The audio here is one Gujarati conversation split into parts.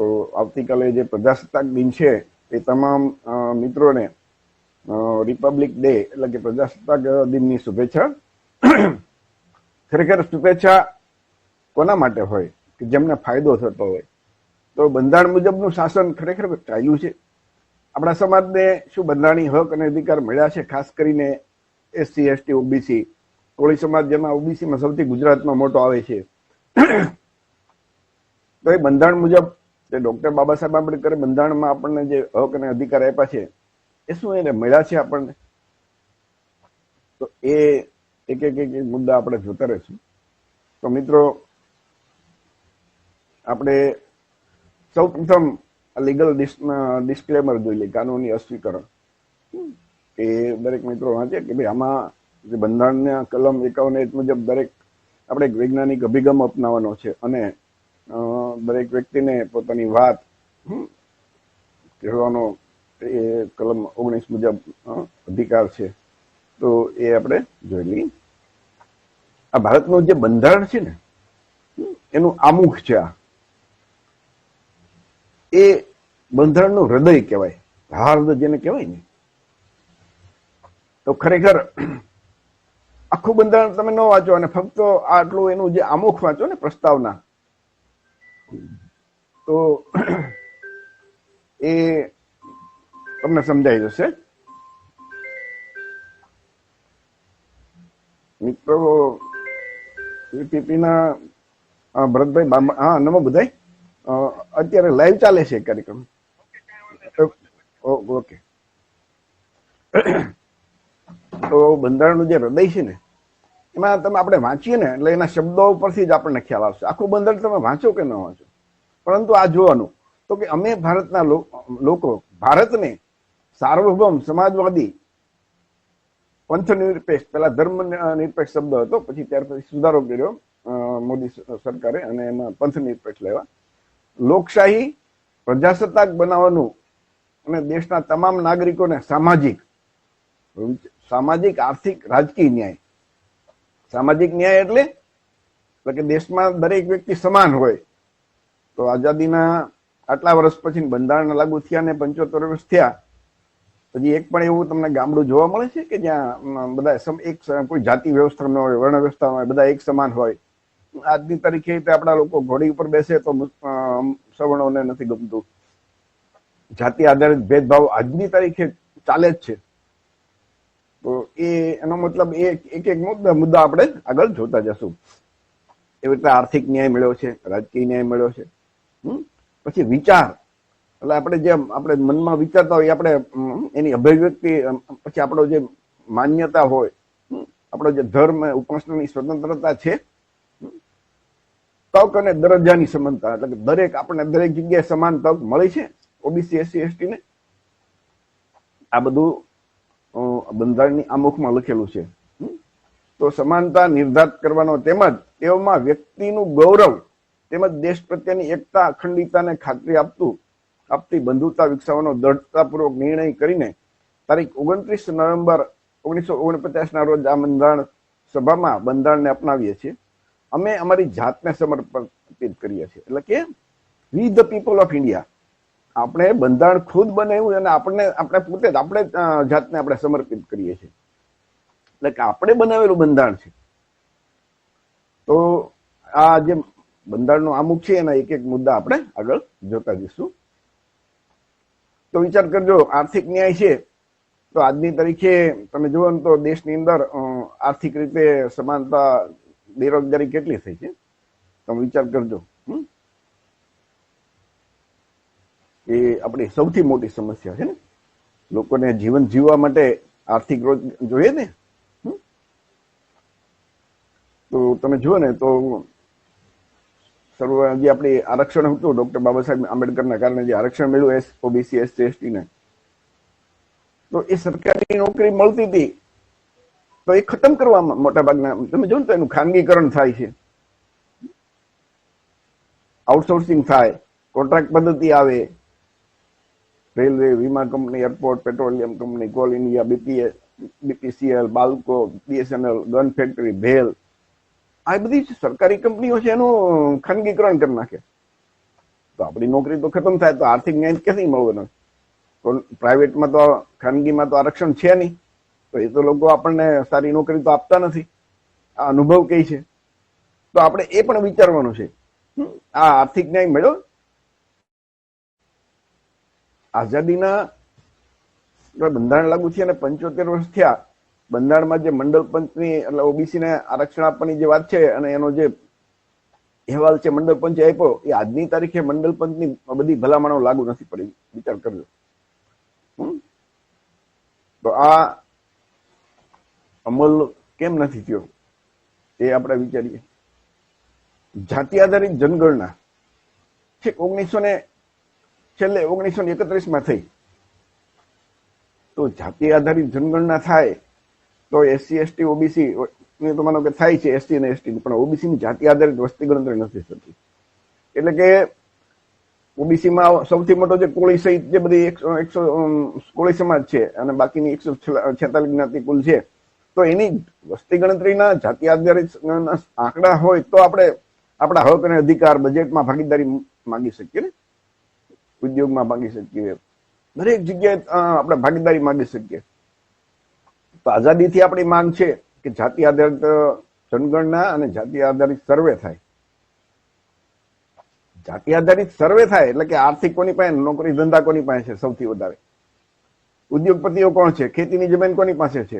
તો આવતીકાલે જે પ્રજાસત્તાક દિન છે એ તમામ મિત્રોને રિપબ્લિક ડે એટલે કે પ્રજાસત્તાક દિનની શુભેચ્છા. ખરેખર શુભેચ્છા કોના માટે હોય કે જેમને ફાયદો થતો હોય. તો બંધારણ મુજબનું શાસન ખરેખર ચાલ્યું છે. આપણા સમાજને શું બંધારણીય હક અને અધિકાર મળ્યા છે? ખાસ કરીને SC ST OBC કોળી સમાજ, જેમાં OBCમાં સૌથી ગુજરાતમાં મોટો આવે છે. તો એ બંધારણ મુજબ ડોક્ટર બાબા સાહેબ આંબેડકરે બંધારણમાં આપણને જે હક અને અધિકાર આપ્યા છે એ શું એને મળ્યા છે આપણને? તો એ એક એક એક મુદ્દા આપણે જોતા રહીશું. તો મિત્રો, આપણે સૌ પ્રથમ લીગલ ડિસ્ક્લેમર જોઈ લઈએ, કાનૂની અસ્વીકરણ. એ દરેક મિત્રો વાંચે કે ભાઈ આમાં જે બંધારણના કલમ 51 મુજબ દરેક આપણે એક વૈજ્ઞાનિક અભિગમ અપનાવવાનો છે અને દરેક વ્યક્તિને પોતાની વાત કહેવાનો એ કલમ 19 મુજબ અધિકાર છે. તો એ આપણે જોઈ લઈએ. આ ભારતનું જે બંધારણ છે ને એનું આમુખ છે. એ બંધારણનું હૃદય કહેવાય, હાર્દ જેને કહેવાય ને. તો ખરેખર આખું બંધારણ તમે ન વાંચો અને ફક્ત આટલું એનું જે આમુખ વાંચો ને, પ્રસ્તાવના, તો એ તમને સમજાઈ જશે. મિત્રો, VPP ના ભરતભાઈ, હા, નમો બધાય. અત્યારે લાઈવ ચાલે છે કાર્યક્રમ. ઓકે. તો બંધારણનું જે હૃદય છે ને એમાં તમે આપણે વાંચીએ ને એટલે એના શબ્દો ઉપરથી જ આપણને ખ્યાલ આવશે. આખું બંધારણ તમે વાંચો કે ન વાંચો, પરંતુ આ જોવાનું તો કે અમે ભારતના લોકો ભારતને સાર્વભૌમ, સમાજવાદી, પંથ નિરપેક્ષ, પેલા ધર્મ નિરપેક્ષ શબ્દ હતો, પછી ત્યાર પછી સુધારો કર્યો મોદી સરકારે અને એમાં પંથ નિરપેક્ષ લેવા, લોકશાહી, પ્રજાસત્તાક બનાવવાનું અને દેશના તમામ નાગરિકોને સામાજિક, આર્થિક, રાજકીય ન્યાય. સામાજિક ન્યાય એટલે કે દેશમાં દરેક વ્યક્તિ સમાન હોય. તો આઝાદીના આટલા વર્ષ પછી બંધારણ લાગુ થયા ને 75 વર્ષ થયા, પછી એક પણ એવું તમને ગામડું જોવા મળે છે કે જ્યાં બધા એક કોઈ જાતિ વ્યવસ્થા ન હોય, વર્ણ વ્યવસ્થા હોય, બધા એક સમાન હોય? આજની તારીખે આપણા લોકો ઘોડી ઉપર બેસે તો સવર્ણોને નથી ગમતું. જાતિ આધારિત ભેદભાવ આજની તારીખે ચાલે જ છે. તો એનો મતલબ એક એક મુદ્દા આપણે આગળ જોતા જશું. એવી રીતે આર્થિક ન્યાય મળ્યો છે, રાજકીય ન્યાય મળ્યો છે. પછી વિચાર, એટલે આપણે જેમ આપણે મનમાં વિચારતા હોય આપણે એની અભિવ્યક્તિ, પછી આપણો જે માન્યતા હોય, આપણો જે ધર્મ, ઉપાસનાની સ્વતંત્રતા છે, તક અને દરજ્જાની સમાનતા, એટલે કે આપણને દરેક જગ્યાએ સમાન તક મળી છે OBC SC ST ને. આ બધું બંધારણની આમુખમાં લખેલું છે. તો સમાનતા નિર્ધારિત કરવાનો તેમજ તેઓમાં વ્યક્તિનું ગૌરવ તેમજ દેશ પ્રત્યેની એકતા, અખંડિતતાને ખાતરી આપતી બંધુતા વિકસાવવાનો દ્રઢતાપૂર્વક નિર્ણય કરીને તારીખ 29 નવેમ્બર 1949 ના રોજ આ બંધારણ સભામાં બંધારણને અપનાવીએ છીએ. અમે અમારી જાતને સમર્પિત કરીએ છીએ. એટલે કે વી ધ પીપલ ઓફ ઇન્ડિયા. આપણે બંધારણ ખુદ બનાવ્યું અને આપણે પોતે જ આપણે જાતને આપણે સમર્પિત કરીએ છીએ. એટલે કે આપણે બનાવેલું બંધારણ છે. તો આ જે બંધારણનો આમુખ છે એના એક એક મુદ્દા આપણે આગળ જોતા જઈશું. તો વિચાર કરજો, આર્થિક ન્યાય છે તો આજની તારીખે તમે જુઓ ને તો દેશની અંદર આર્થિક રીતે સમાનતા, બેરોજગારી કેટલી થઈ છે તમે વિચાર કરજો. એ આપણી સૌથી મોટી સમસ્યા છે ને. લોકોને જીવન જીવવા માટે આર્થિક રોજ જોઈએ ને. તો તમે જુઓ ને તો જે આપણી આરક્ષણ હતું ડોક્ટર બાબા સાહેબ આંબેડકરના કારણે જે આરક્ષણ મળ્યું OBC SC ST ને, તો એ સરકારી નોકરી મળતી હતી તો એ ખતમ કરવામાં મોટા ભાગના તમે જો ને તો એનું ખાનગીકરણ થાય છે, આઉટસોર્સિંગ થાય, કોન્ટ્રાક્ટ પદ્ધતિ આવે. રેલવે, વીમા company, airport, petroleum company, call India, BPCL, BALCO, BSNL, gun factory, bhel, આ બધી સરકારી કંપનીઓ છે એનું ખાનગીકરણ કરી નાખે. તો તો આપણી નોકરી તો ખતમ થાય તો આર્થિક ન્યાય ક્યાંથી મળવાનો? તો પ્રાઇવેટમાં તો ખાનગીમાં તો આરક્ષણ છે નહીં, તો એ તો લોકો આપણને સારી નોકરી તો આપતા નથી. આ અનુભવ કઈ છે, તો આપણે એ પણ વિચારવાનું છે. આ આર્થિક ન્યાય મળ્યો. આઝાદીના બંધારણ લાગુ થયા અને 75 વર્ષ થયા. બંધારણમાં જે મંડળ પંચની એટલે ઓબીસીને આરક્ષણ આપવાની જે વાત છે અને એનો જે અહેવાલ છે મંડળ પંચે આપ્યો, એ આજની તારીખે મંડળ પંચની બધી ભલામણો લાગુ નથી પડી. વિચાર કરજો. તો આ અમલ કેમ નથી થયો એ આપણે વિચારીએ. જાતિ આધારિત જનગણના છેક 1931માં થઈ. તો જાતિ આધારિત જનગણના થાય તો એસસી એસટી ઓબીસી તો માનો કે થાય છે, એસટી અને એસટી, પણ ઓબીસી ની જાતિ આધારિત વસ્તી ગણતરી નથી થતી. એટલે કે ઓબીસીમાં સૌથી મોટો જે કોળી સહિત જે બધી 100 કોળી સમાજ છે અને બાકીની 146 જ્ઞાતિ કુલ છે, તો એની વસ્તી ગણતરીના જાતિ આધારિત આંકડા હોય તો આપણે આપણા હક અને અધિકાર, બજેટમાં ભાગીદારી માંગી શકીએ ને, ઉદ્યોગમાં માંગી શકીએ, દરેક જગ્યાએ આપણે ભાગીદારી માંગી શકીએ. તો આઝાદીથી આપણી માંગ છે કે જાતિ આધારિત જનગણના અને જાતિ આધારિત સર્વે થાય. જાતિ આધારિત સર્વે થાય એટલે કે આર્થિક કોની પાસે, નોકરી ધંધા કોની પાસે છે સૌથી વધારે, ઉદ્યોગપતિઓ કોણ છે, ખેતીની જમીન કોની પાસે છે,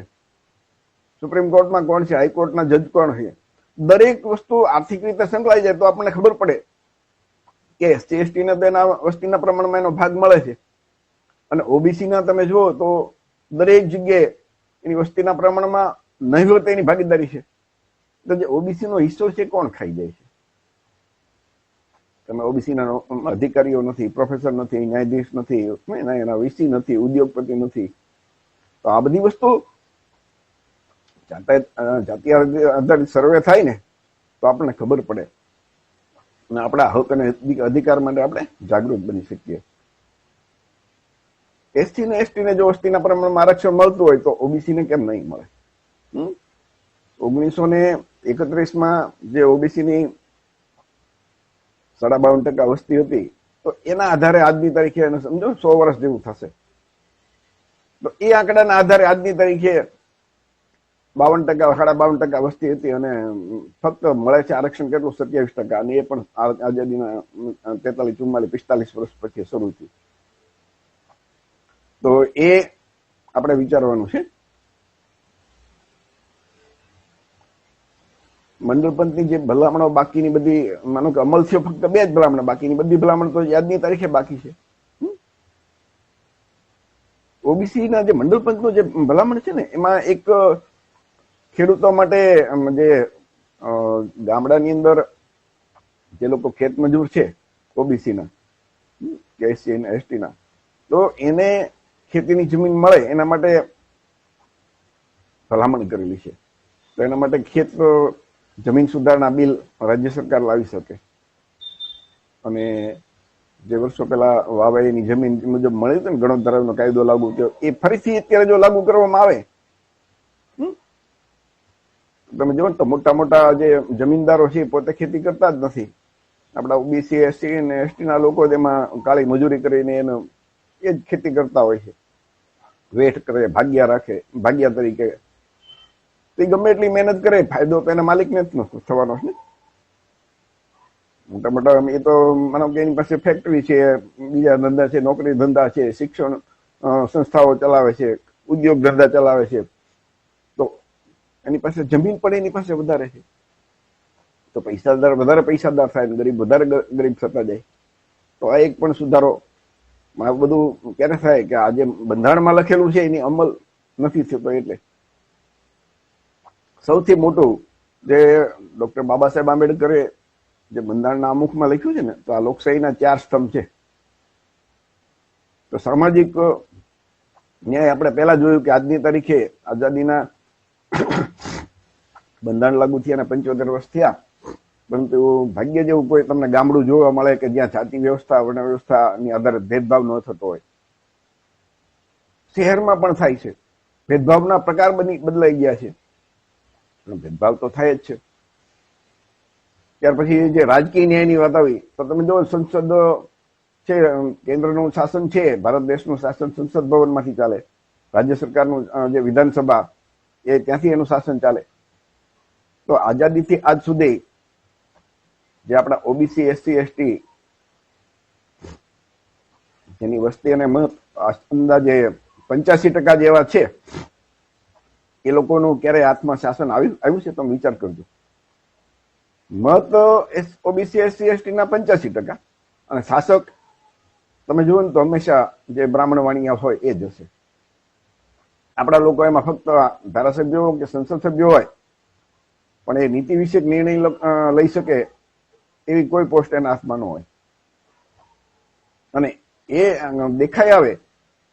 સુપ્રીમ કોર્ટમાં કોણ છે, હાઈકોર્ટના જજ કોણ છે. દરેક વસ્તુ આર્થિક રીતે સંકળાઈ જાય તો આપણને ખબર પડે કે એસટી એસટી ને તેના વસ્તીના પ્રમાણમાં એનો ભાગ મળે છે. અને ઓબીસી ના તમે જુઓ તો દરેક જગ્યાએ એની વસ્તીના પ્રમાણમાં નહિવત એની ભાગીદારી છે. તો જે ઓબીસી નો હિસ્સો છે કોણ ખાઈ જાય છે? તમે ઓબીસી ના અધિકારીઓ નથી, પ્રોફેસર નથી, ન્યાયાધીશ નથી, એના વીસી નથી, ઉદ્યોગપતિ નથી. તો આ બધી વસ્તુ જાતિ આધારિત સર્વે થાય ને તો આપણને ખબર પડે અને આપણા હક અને અધિકાર માટે આપણે જાગૃત બની શકીએ. એસસી ને એસટી ને જો વસ્તીના પ્રમાણમાં આરક્ષણ મળતું હોય તો ઓબીસી ને કેમ નહીં મળે? 1931માં જે ઓબીસી ની 52% વસ્તી હતી, તો એના આધારે આજની તારીખે એને સમજો 100 વર્ષ જેવું થશે. તો એ આંકડાના આધારે આજની તારીખે 52%, 52% વસ્તી હતી અને ફક્ત મળે છે આરક્ષણ કેટલું 27%, અને એ પણ આઝાદીના 43, 44, 45 વર્ષ પછી શરૂ થયું. તો એ આપણે વિચારવાનું છે. મંડળ પંચની જે ભલામણો બાકીની બધી, માનો કે અમલ થયો ફક્ત 2 જ ભલામણ, બાકીની બધી ભલામણ તો આજની તારીખે બાકી છે. ઓબીસી ના જે મંડળ પંચનો જે ભલામણ છે ને, એમાં એક ખેડૂતો માટે જે ગામડાની અંદર જે લોકો ખેત મજૂર છે ઓબીસી ના કે એસસી અને એસટી ના, તો એને ખેતીની જમીન મળે એના માટે ભલામણ કરેલી છે. તો એના માટે ખેત જમીન સુધારણા બિલ રાજ્ય સરકાર લાવી શકે અને જે વર્ષો પહેલા વાવેલીની જમીન મુજબ મળી હતી ને ગણોત્તરનો કાયદો લાગુ થયો, એ ફરીથી અત્યારે જો લાગુ કરવામાં આવે, તમે જો તો મોટા મોટા જે જમીનદારો છે પોતે ખેતી કરતા જ નથી. આપણા ઓબીસી એસસી અને એસટી ના લોકો તેમાં કાળી મજૂરી કરીને એનો એ જ ખેતી કરતા હોય છે, વેઠ કરે, ભાગ્યા રાખે, ભાગ્યા તરીકે. તો ગમે એટલી મહેનત કરે, ફાયદો તો એના માલિકને જ થવાનો છે. મોટા મોટા એ તો માનો કે એની પાસે ફેક્ટરી છે, બીજા ધંધા છે, નોકરી ધંધા છે, શિક્ષણ સંસ્થાઓ ચલાવે છે, ઉદ્યોગ ધંધા ચલાવે છે, તો એની પાસે જમીન પણ એની પાસે વધારે છે. તો પૈસાદાર વધારે પૈસાદાર થાય, ગરીબ વધારે ગરીબ થતા જાય. તો આ એક પણ સુધારો આ બધું ક્યારે થાય કે આજે બંધારણમાં લખેલું છે એની અમલ નથી થતો. એટલે સૌથી મોટું જે ડોક્ટર બાબા સાહેબ આંબેડકરે જે બંધારણના આમુખમાં લખ્યું છે ને, તો આ લોકશાહીના 4 સ્તંભ છે. તો સામાજિક ન્યાય આપણે પહેલા જોયું કે આજની તારીખે આઝાદીના બંધારણ લાગુ થયા અને 75 વર્ષ થયા, પરંતુ ભાગ્ય જેવું કોઈ તમને ગામડું જોવા મળે કે જ્યાં જાતિ વ્યવસ્થા, વર્ણ વ્યવસ્થાની આધારે ભેદભાવ ન થતો હોય. શહેરમાં પણ થાય છે, ભેદભાવના પ્રકાર બદલાઈ ગયા છે, ભેદભાવ તો થાય જ છે. ત્યાર પછી જે રાજકીય ન્યાયની વાત આવી તો તમે જો સંસદ છે કેન્દ્રનું શાસન છે, ભારત દેશનું શાસન સંસદ ભવનમાંથી ચાલે, રાજ્ય સરકારનું જે વિધાનસભા એ ત્યાંથી એનું શાસન ચાલે. તો આઝાદીથી આજ સુધી જે આપણા ઓબીસી, એસસી, એસટી જેની વસ્તી અને મત અંદાજે 85% જેવા છે, એ લોકોનું ક્યારે હાથમાં શાસન આવ્યું છે? તમે વિચાર કરજો. મત ઓબીસી, એસસી, એસટી ના 85% અને શાસક તમે જુઓ ને તો હંમેશા જે બ્રાહ્મણ વાણિયા હોય એ જ હશે. આપણા લોકો એમાં ફક્ત ધારાસભ્યો કે સંસદ સભ્યો હોય, પણ એ નીતિ વિષયક નિર્ણય લઈ શકે એવી કોઈ પોસ્ટ એના હાથમાં ન હોય. અને એ દેખાઈ આવે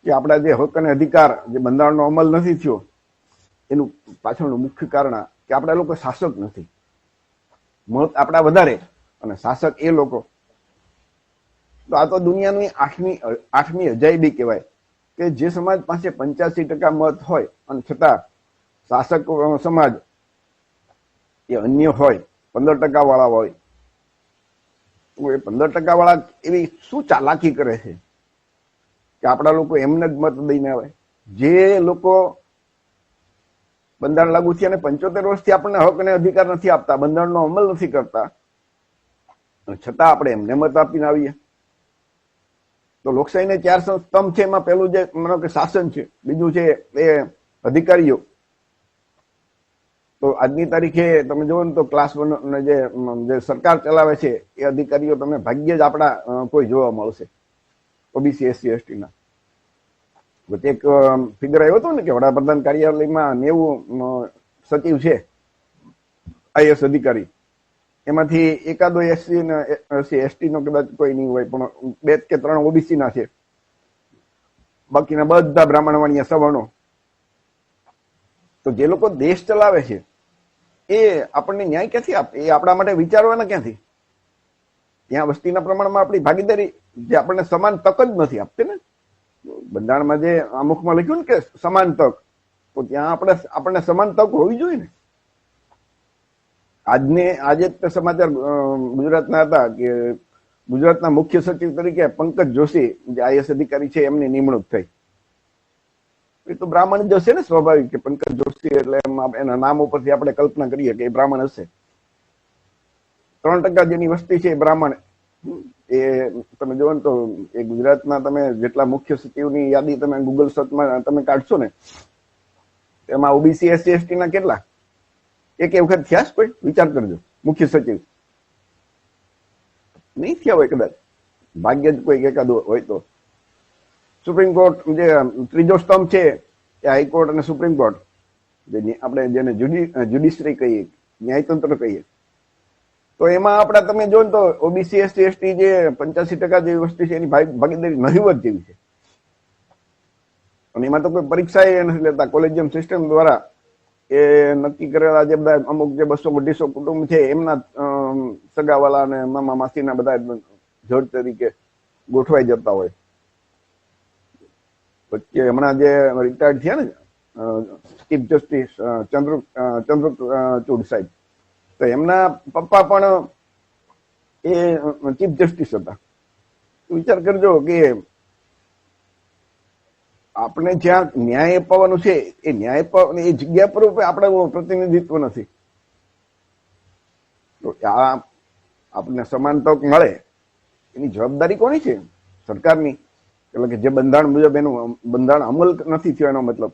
કે આપણા જે હક અને અધિકાર, જે બંધારણનો અમલ નથી થયો, એનું પાછળનું મુખ્ય કારણ કે આપણા લોકો શાસક નથી. મત આપણા વધારે અને શાસક એ લોકો. તો આ તો દુનિયાની આઠમી અજાયબી કહેવાય કે જે સમાજ પાસે 85% મત હોય અને છતાં શાસક સમાજ એ અન્ય હોય, 15% વાળા હોય. તો એ 15% વાળા એવી શું ચાલાકી કરે છે કે આપણા લોકો એમને જ મત દઈને આવે? જે લોકો બંધારણ લાગુ થયા અને 75 વર્ષથી આપણને હક અને અધિકાર નથી આપતા, બંધારણનો અમલ નથી કરતા, છતાં આપણે એમને મત આપીને આવીએ. તો લોકશાહીને 4 સ્તંભ છે, એમાં પેલું જે માનો કે શાસન છે, બીજું છે એ અધિકારીઓ. તો આજની તારીખે તમે જોવો ને તો ક્લાસ 1 જે સરકાર ચલાવે છે એ અધિકારીઓ તમને ભાગ્યે જ આપણા કોઈ જોવા મળશે, ઓબીસી, એસસી, એસટી ના. વચ્ચે એક ફિગર આવ્યો હતો ને કે વડાપ્રધાન કાર્યાલયમાં 90 સચિવ છે, આઈએસ અધિકારી. એમાંથી એકાદો એસસી ને એસટી નો કદાચ કોઈ નહીં હોય, પણ 2 કે 3 ઓબીસી ના છે, બાકીના બધા બ્રાહ્મણ વાણિયા સવર્ણો. તો જે લોકો દેશ ચલાવે છે એ આપણને ન્યાય ક્યાંથી આપે? એ આપણા માટે વિચારવાના ક્યાંથી? ત્યાં વસ્તીના પ્રમાણમાં આપણી ભાગીદારી, જે આપણને સમાન તક જ નથી આપતી ને. બંધારણમાં જે અમુકમાં લખ્યું ને કે સમાન તક, તો ત્યાં આપણને સમાન તક હોવી જોઈએ ને. આજે જ સમાચાર ગુજરાતના હતા કે ગુજરાતના મુખ્ય સચિવ તરીકે પંકજ જોશી, જે આઈએસ અધિકારી છે, એમની નિમણૂક થઈ. એ તો બ્રાહ્મણ જ હશે ને, સ્વાભાવિક કે પંકજ જોશી એટલે એના નામ ઉપરથી આપણે કલ્પના કરીએ કે એ બ્રાહ્મણ હશે. 3% જેની વસ્તી છે એ બ્રાહ્મણ. એ તમે જોવો ને તો એ ગુજરાતના તમે જેટલા મુખ્ય સચિવની યાદી તમે ગૂગલ સર્ચમાં તમે કાઢશો ને, એમાં ઓબીસી, એસસી, એસટી ના કેટલા? એક વખત થયા કોઈ? વિચાર કરજો. મુખ્ય સચિવ નહીં થયા હોય કદાચ, ભાગ્ય જ કોઈ એકાદું હોય. તો સુપ્રીમ કોર્ટ જે ત્રીજો સ્તંભ છે એ હાઈકોર્ટ અને સુપ્રીમ કોર્ટ, આપણે જેને જ્યુડિશરી કહીએ, ન્યાયતંત્ર કહીએ, તો એમાં આપણા તમે જો ને તો ઓબીસી, એસટી, એસટી જે 85% જેવી વસ્તી છે એની ભાગીદારી નહીવત જેવી છે. અને એમાં તો કોઈ પરીક્ષા એ નથી લેતા. કોલેજિયમ સિસ્ટમ દ્વારા એ નક્કી કરેલા જે બધા અમુક જે 200-250 કુટુંબ છે એમના સગાવાલા અને મામા માસીના બધા જજ તરીકે ગોઠવાઈ જતા હોય. પછી હમણાં જે રિટાયર્ડ થયા ને ચીફ જસ્ટિસ ચંદ્રચૂડ સાહેબ, તો એમના પપ્પા પણ એ ચીફ જસ્ટિસ હતા. વિચાર કરજો કે આપણે જ્યાં ન્યાય અપાવવાનું છે એ ન્યાય એ જગ્યા પર આપણે પ્રતિનિધિત્વ નથી. તો આ આપણને સમાન તક મળે એની જવાબદારી કોની છે? સરકારની. એટલે કે જે બંધારણ મુજબ એનું બંધારણ અમલ નથી થયો એનો મતલબ.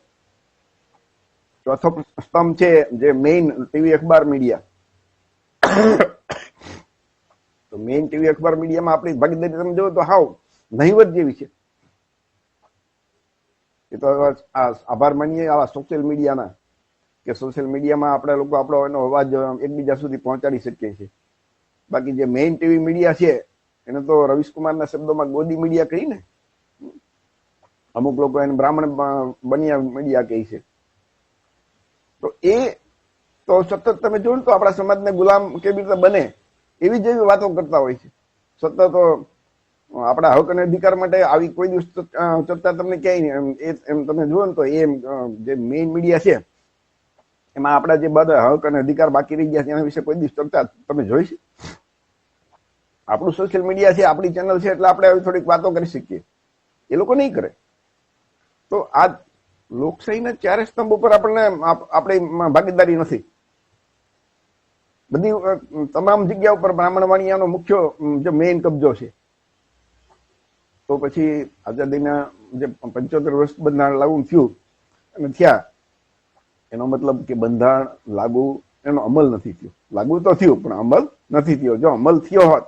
ચોથો સ્તંભ છે જે મેઇન ટીવી અખબાર મીડિયા. તો મેઇન ટીવી અખબાર મીડિયામાં આપણી ભાગીદારી તમે જોવો તો હાવ નહીવત જેવી છે. એ તો આભાર માનીએ આવા સોશિયલ મીડિયાના, કે સોશિયલ મીડિયામાં આપણે લોકો આપણો એનો અવાજ એકબીજા સુધી પહોંચાડી શકીએ છીએ. બાકી જે મેઇન ટીવી મીડિયા છે એને તો રવિશકુમારના શબ્દોમાં ગોદી મીડિયા કહી ને, અમુક લોકો એને બ્રાહ્મણ બન્યા મીડિયા કહે છે. તો એ તો સતત તમે જોયું તો આપણા સમાજને ગુલામ કેવી રીતે બને એવી જેવી વાતો કરતા હોય છે. સતત આપણા હક અને અધિકાર માટે આવી કોઈ દિવસ ચર્ચા તમને ક્યાંય નહીં. એમ તમે જુઓ ને તો એ જે મેઇન મીડિયા છે એમાં આપણા જે બધા હક અને અધિકાર બાકી રહી ગયા છે એના વિશે કોઈ દિવસ ચર્ચા તમે જોઈ છે? આપણું સોશિયલ મીડિયા છે, આપણી ચેનલ છે, એટલે આપણે આવી થોડીક વાતો કરી શકીએ. એ લોકો નહીં કરે. તો આ લોકશાહીના ચારે સ્તંભ ઉપર આપણને આપણી ભાગીદારી નથી. બધી તમામ જગ્યા ઉપર બ્રાહ્મણ વાણિયાનો મુખ્ય જે મેઇન કબજો છે. તો પછી આઝાદીના જે 75 વર્ષ બંધારણ લાગુ થયું અને થયા, એનો મતલબ કે બંધારણ લાગુ, એનો અમલ નથી થયો. લાગુ તો થયું પણ અમલ નથી થયો. જો અમલ થયો હોત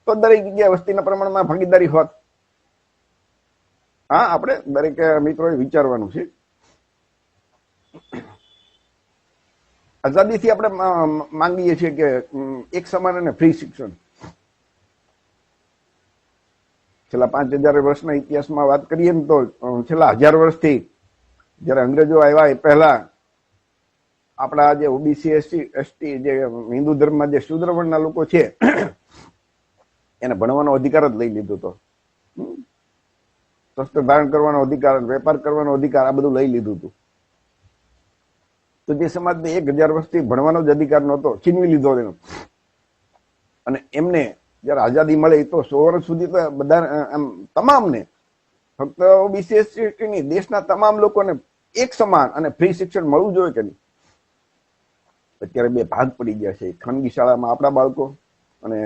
તો દરેક જગ્યાએ વસ્તીના પ્રમાણમાં ભાગીદારી હોત. હા, આપણે દરેક મિત્રોએ વિચારવાનું છે. આઝાદીથી આપણે માંગીએ છીએ કે એક સમાન અને ફ્રી શિક્ષણ. છેલ્લા 5000 વર્ષના ઇતિહાસમાં વાત કરીએ ને તો છેલ્લા 1000 વર્ષથી જયારે અંગ્રેજો આવ્યા એ પહેલા આપણા જે ઓબીસી એસટી જે હિન્દુ ધર્મમાં જે શૂદ્ર વર્ણના લોકો છે એને ભણવાનો અધિકાર જ લઈ લીધો હતો. શસ્ત્ર ધારણ કરવાનો અધિકાર, વેપાર કરવાનો અધિકાર, આ બધું લઈ લીધું હતું. તો જે સમાજને 1000 વર્ષથી ભણવાનો જ અધિકાર નહોતો, છીનવી લીધો એનો. અને એમને જયારે આઝાદી મળે તો 100 વર્ષ સુધી તો બધા તમામને, ફક્ત ઓબીસી એસટી ની, દેશના તમામ લોકોને એક સમાન અને ફ્રી શિક્ષણ મળવું જોઈએ કે નહીં. અત્યારે બે ભાગ પડી ગયા છે. ખાનગી શાળામાં આપણા બાળકો અને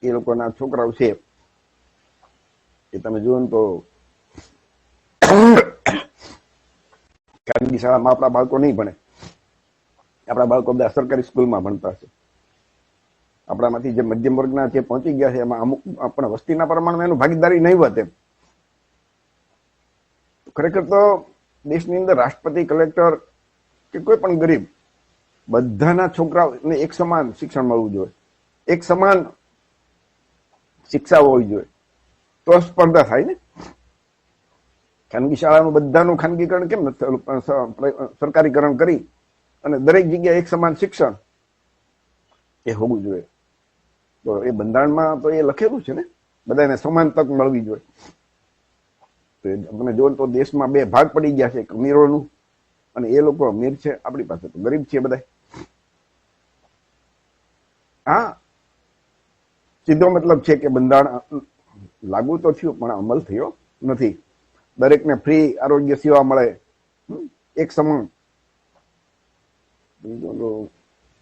એ લોકોના છોકરાઓ છે. એ તમે જુઓ ને તો ખાનગી શાળામાં આપણા બાળકો નહીં ભણે. આપણા બાળકો બધા સરકારી સ્કૂલમાં ભણતા છે. આપણામાંથી જે મધ્યમ વર્ગના જે પહોંચી ગયા છે એમાં અમુક આપણા વસ્તીના પ્રમાણમાં એનું ભાગીદારી નહીં વધે. ખરેખર તો દેશની અંદર રાષ્ટ્રપતિ, કલેક્ટર કે કોઈ પણ ગરીબ, બધાના છોકરાઓને એક સમાન શિક્ષણ મળવું જોઈએ, એક સમાન શિક્ષા હોવી જોઈએ. તો સ્પર્ધા થાય ને. ખાનગી શાળાનું બધાનું ખાનગીકરણ કેમ સરકારીકરણ કરી અને દરેક જગ્યાએ એક સમાન શિક્ષણ એ હોવું જોઈએ. તો એ બંધારણમાં તો એ લખેલું છે ને, બધાને સમાન તક મળવી જોઈએ. તો તમે જો તો દેશમાં બે ભાગ પડી ગયા છે, એક અમીરોનું અને એ લોકો અમીર છે, આપણી પાસે તો ગરીબ છે બધા. હા, સીધો મતલબ છે કે બંધારણ લાગુ તો થયું પણ અમલ થયો નથી. દરેકને ફ્રી આરોગ્ય સેવા મળે, એક સમાન.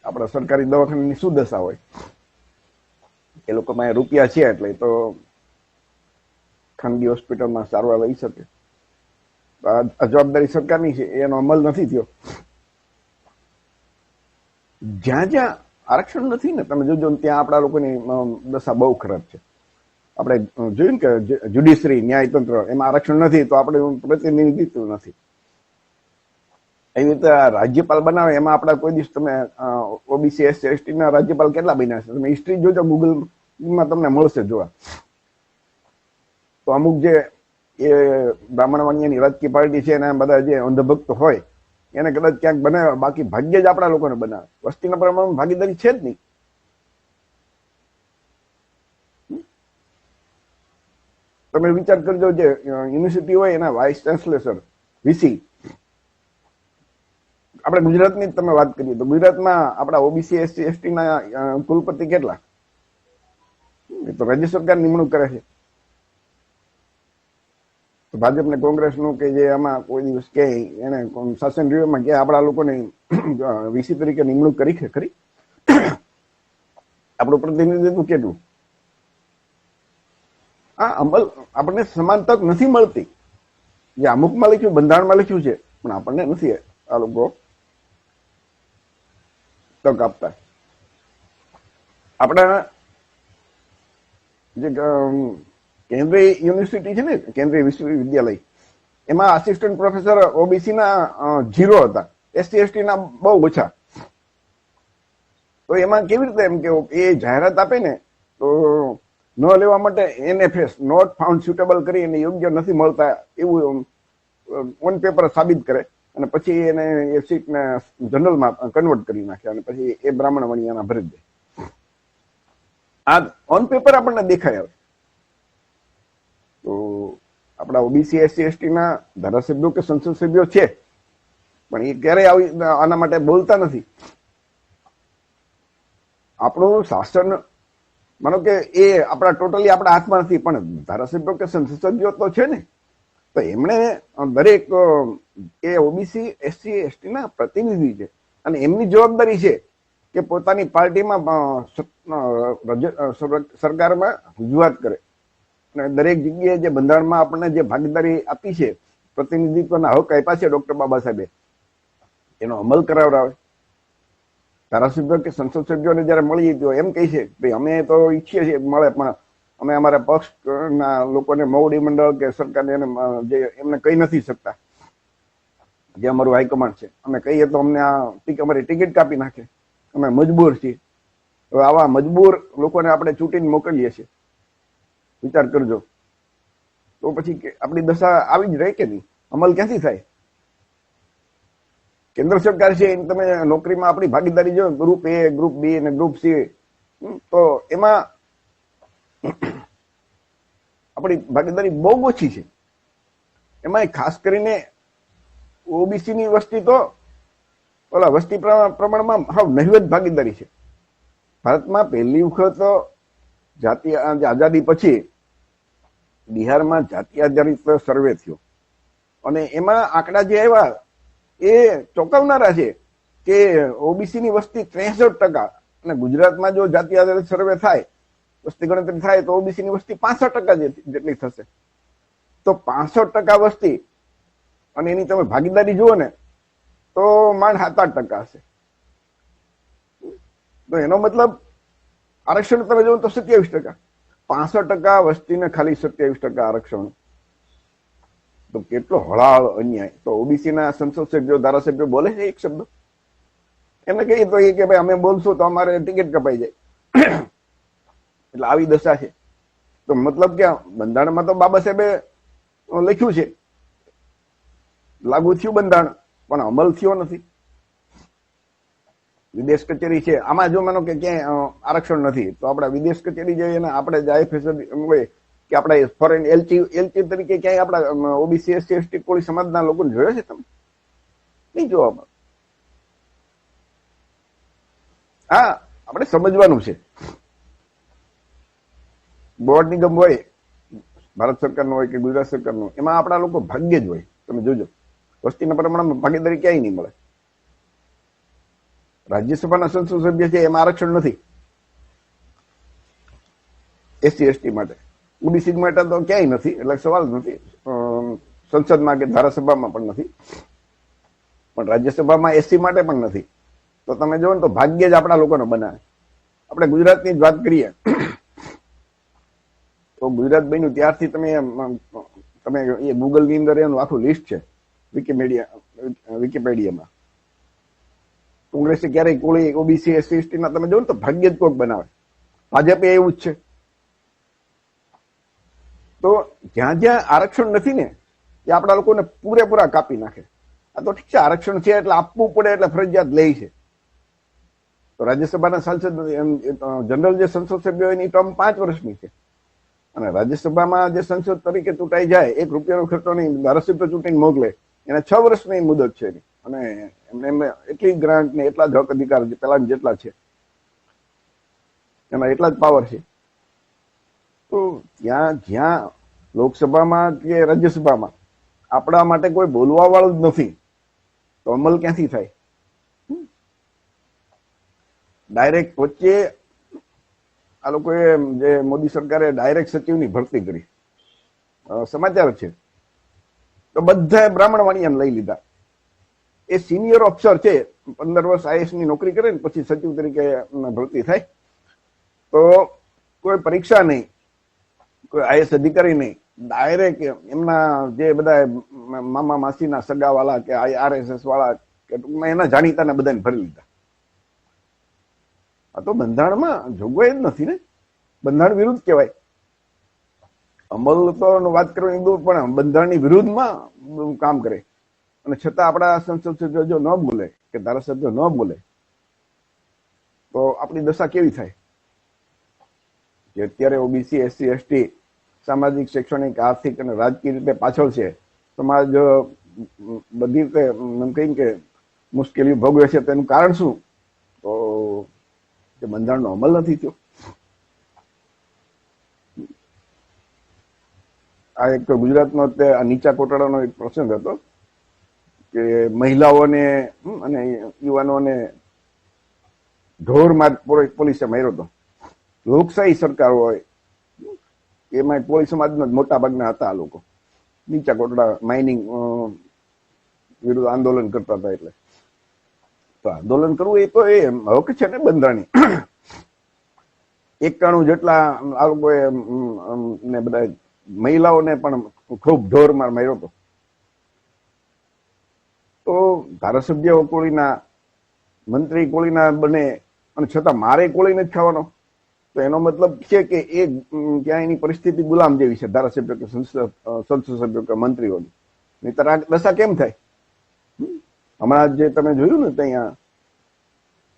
આપણા સરકારી દવાખાનાની શું દશા હોય? એ લોકો પાસે રૂપિયા છે એટલે તો ખાનગી હોસ્પિટલમાં સારવાર લઈ શકે. આ જવાબદારી સરકારની છે, એનો અમલ નથી થયો. જ્યાં જ્યાં આરક્ષણ નથી ને, તમે જોજો ત્યાં આપણા લોકોની દશા બહુ ખરાબ છે. આપણે જોયું ને કે જ્યુડિશરી, ન્યાયતંત્ર, એમાં આરક્ષણ નથી તો આપણે પ્રતિનિધિત્વ નથી. એવી રીતે રાજ્યપાલ બનાવે એમાં આપણા કોઈ દિવસ તમે ઓબીસી એસટી ના રાજ્યપાલ કેટલા બન્યા છે તમે હિસ્ટ્રી જોજો, ગૂગલમાં તમને મળશે જોવા. તો અમુક જે એ બ્રાહ્મણ વાણિયાની રાજકીય પાર્ટી છે એના બધા જે અંધભક્ત હોય એને કદાચ ક્યાંક બનાવે, બાકી ભાગ્ય જ આપણા લોકોને બનાવે. વસ્તીના પ્રમાણમાં ભાગીદારી છે જ નહીં. તમે વિચાર કરજો, જે યુનિવર્સિટી હોય એના વાઇસ ચાન્સેલર, વીસી, આપણે ગુજરાતની જ તમે વાત કરીએ તો ગુજરાતમાં આપણા ઓબીસી એસસી એસટી ના કુલપતિ કેટલા? એ તો રાજ્ય સરકાર નિમણૂક કરે છે. તો ભાજપ ને કોંગ્રેસ નું કે જે આમાં કોઈ દિવસ કે એને શાસન રહ્યુંમાં કે આપણા લોકોને વીસી તરીકે નિમણૂક કરી છે ખરી? આપણું પ્રતિનિધિત્વ કેટલું? આ અમલ આપણને સમાન તક નથી મળતી. જે અમુકમાં લખ્યું, બંધારણમાં લખ્યું છે, પણ આપણને નથી આ લોકો તક આપતા. આપણા જે કેન્દ્રીય યુનિવર્સિટી છે ને, કેન્દ્રીય વિશ્વવિદ્યાલય, એમાં આસિસ્ટન્ટ પ્રોફેસર ઓબીસી ના 0 હતા, એસટી એસટી ના બહુ ઓછા. તો એમાં કેવી રીતે એમ કે એ જાહેરાત આપે ને તો ન લેવા માટે NFS, નોટ ફાઉન્ડ સુટેબલ કરી એને યોગ્ય નથી મળતા એવું ઓન પેપર સાબિત કરે અને પછી એને એ સીટને જનરલમાં કન્વર્ટ કરી નાખે અને પછી એ બ્રાહ્મણ વણિયાના ભરી દે. આ ઓન પેપર આપણને દેખાય. આવે તો આપણા ઓબીસી એસસી એસટી ના ધારાસભ્યો કે સંસદ સભ્યો છે પણ એ ક્યારેય આવી આના માટે બોલતા નથી. આપણું શાસન માનો કે એ આપણા ટોટલી આપણા હાથમાં નથી, પણ ધારાસભ્યો કે સંસદીયો તો છે ને, તો એમણે દરેક એ ઓબીસી એસસી એસટી ના પ્રતિનિધિ છે અને એમની જવાબદારી છે કે પોતાની પાર્ટીમાં સરકારમાં રજૂઆત કરે અને દરેક જગ્યાએ જે બંધારણમાં આપણને જે ભાગીદારી આપી છે, પ્રતિનિધિત્વના હક આપ્યા છે ડોક્ટર બાબા સાહેબે, એનો અમલ કરાવડાવે. ધારાસભ્યો કે સંસદ સભ્યોને જયારે મળીએ તો એમ કહે છે ભાઈ અમે તો ઈચ્છીએ છીએ મળે, પણ અમે અમારા પક્ષના લોકોને મોવડી મંડળ કે સરકારને જે એમને કહી નથી શકતા, જે અમારું હાઈકમાન્ડ છે, અમે કહીએ તો અમને અમારી ટિકિટ કાપી નાખે, અમે મજબૂર છીએ. હવે આવા મજબૂર લોકોને આપણે ચૂંટીને મોકલીએ છીએ, વિચાર કરજો. તો પછી આપણી દશા આવી જ રહે કે નહીં? અમલ ક્યાંથી થાય? કેન્દ્ર સરકાર છે એની તમે નોકરીમાં આપણી ભાગીદારી જો ગ્રુપ એ, ગ્રુપ બી અને ગ્રુપ સી, તો એમાં આપણી ભાગીદારી બહુ ઓછી છે. એમાં ખાસ કરીને ઓબીસી ની વસ્તી તો ઓલા વસ્તી પ્રમાણમાં હાવ નહિવત ભાગીદારી છે. ભારતમાં પહેલી વખત જાતીય આઝાદી પછી બિહારમાં જાતિ આધારિત સર્વે થયો અને એમાં આંકડા જે આવ્યા એ ચોંકાવનારા છે કે ઓબીસી ની વસ્તી 63% અને ગુજરાતમાં જો જાતિ આધારિત સર્વે થાય, વસ્તી ગણતરી થાય તો ઓબીસી ની વસ્તી 65% જેટલી થશે. તો 65% વસ્તી અને એની તમે ભાગીદારી જુઓ ને તો માંડ 7-8% હશે. તો એનો મતલબ આરક્ષણ તમે જુઓ તો 27%. 65% વસ્તીને ખાલી 27% આરક્ષણ, તો કેટલો હળાળ અન્યાય. તો ઓબીસી ના સંસદ સભ્યો, ધારાસભ્યો બોલે છે એક શબ્દ? એમને કહીએ તો એ કે ભાઈ અમે બોલશું તો અમારે ટિકિટ કપાઈ જાય. એટલે આવી દશા છે. તો મતલબ કે બંધારણમાં તો બાબા સાહેબે લખ્યું છે, લાગુ થયું બંધારણ, પણ અમલ થયો નથી. વિદેશ કચેરી છે, આમાં જો માનો કે ક્યાંય આરક્ષણ નથી તો આપણે વિદેશ કચેરી જઈએ અને આપણે જાય હોય કે આપણે ફોરેન એલચી તરીકે ક્યાંય આપણા ઓબીસી એસસી એસટી કોળી સમાજના લોકોને જોયો છે તમે? નહીં જોવા મળે. હા, આપણે સમજવાનું છે. બોર્ડ નિગમ હોય, ભારત સરકારનો હોય કે ગુજરાત સરકારનો, એમાં આપણા લોકો ભાગ્યે જ હોય. તમે જોજો, વસ્તીના પ્રમાણમાં ભાગીદારી ક્યાંય નહીં મળે. રાજ્યસભાના સંસદ સભ્ય છે એમાં આરક્ષણ નથી એસસી એસટી માટે, ઓબીસી માટે તો ક્યાંય નથી, એટલે સવાલ નથી. સંસદમાં કે ધારાસભામાં પણ નથી, પણ રાજ્યસભામાં એસસી માટે પણ નથી. તો તમે જોવો ને તો ભાગ્યે જ આપણા લોકોને બનાવે. આપણે ગુજરાતની જ વાત કરીએ તો ગુજરાત બન્યું ત્યારથી તમે એ ગૂગલની અંદર એનું આખું લિસ્ટ છે વિકીપીડિયામાં. કોંગ્રેસે ક્યારેય કોળી ઓબીસી એસસી એસટી ના તમે જોવો ને તો ભાગ્યે જ કોક બનાવે. ભાજપે એવું જ છે. તો જ્યાં જ્યાં આરક્ષણ નથી ને એ આપણા લોકોને પૂરેપૂરા કાપી નાખે. આ તો ઠીક છે, આરક્ષણ છે એટલે આપવું પડે એટલે ફરજિયાત લે છે. તો રાજ્યસભાના સાંસદ જનરલ જે સંસદ સભ્યો એની ટર્મ 5 વર્ષની છે અને રાજ્યસભામાં જે સંસદ તરીકે ચૂંટાઈ જાય, 1 રૂપિયાનો ખર્ચો નહીં, ધારાસભ્ય ચૂંટીને મોકલે, એને 6 વર્ષની મુદત છે એની. અને એમને એટલી ગ્રાન્ટ ને એટલા જ હક અધિકાર પેલા જેટલા છે, એમાં એટલા જ પાવર છે. તો જ્યાં લોકસભામાં કે રાજ્યસભામાં આપણા માટે કોઈ બોલવા વાળું જ નથી, તો અમલ ક્યાંથી થાય? ડાયરેક્ટ વચ્ચે આ લોકોએ જે મોદી સરકારે ડાયરેક્ટ સચિવની ભરતી કરી, સમાચાર છે, તો બધા બ્રાહ્મણ વાણિયાને લઈ લીધા. એ સિનિયર ઓફિસર છે, 15 વર્ષ આઈએએસ ની નોકરી કરે ને પછી સચિવ તરીકે ભરતી થાય. તો કોઈ પરીક્ષા નહીં, કોઈ આઈએસ અધિકારી નહીં, ડાયરેક્ટ એમના જે બધા મામા માસીના સગાવાળા કે આરએસએસ વાળા કે ટૂંકમાં એના જાણીતાને બધાને ભરી લીધા. આ તો બંધારણમાં જોગવાઈ જ નથી ને, બંધારણ વિરુદ્ધ કહેવાય. અમલ તો વાત કરવાની દૂર, પણ બંધારણની વિરુદ્ધમાં કામ કરે અને છતાં આપણા સંસદ સભ્યો જો ન બોલે કે ધારાસભ્યો ન બોલે તો આપણી દશા કેવી થાય? કે અત્યારે ઓબીસી એસસી એસટી સામાજિક, શૈક્ષણિક, આર્થિક અને રાજકીય રીતે પાછળ છે. સમાજ બધી રીતે એમ કહીને કે મુશ્કેલીઓ ભોગવે છે. તેનું કારણ શું? તો કે બંધારણનો અમલ નથી થયો. આ એક ગુજરાતનો આ નીચા કોટડાનો એક પ્રસંગ હતો કે મહિલાઓને અને યુવાનોને ઢોરમાં પોલીસે માર્યો હતો. લોકશાહી સરકાર હોય એમાં પોલીસ સમાજના મોટા ભાગના હતા આ લોકો. નીચા કોટડા માઇનિંગ વિરુદ્ધ આંદોલન કરતા હતા. એટલે તો આંદોલન કરવું એ તો એ હક છે ને બંધારણી. 91 જેટલા આ લોકોએ ને બધા મહિલાઓને પણ ખૂબ ઢોરમાં માર્યો હતો. તો ધારાસભ્ય કોળીના, મંત્રી કોળીના બને અને છતાં મારે કોળી નથી ખાવાનો, તો એનો મતલબ છે કે એ ત્યાં એની પરિસ્થિતિ ગુલામ જેવી છે, ધારાસભ્ય કે સંસદ સભ્ય કે મંત્રીઓની. નહીતર આ દશા કેમ થાય? હમણાં જે તમે જોયું ને ત્યાં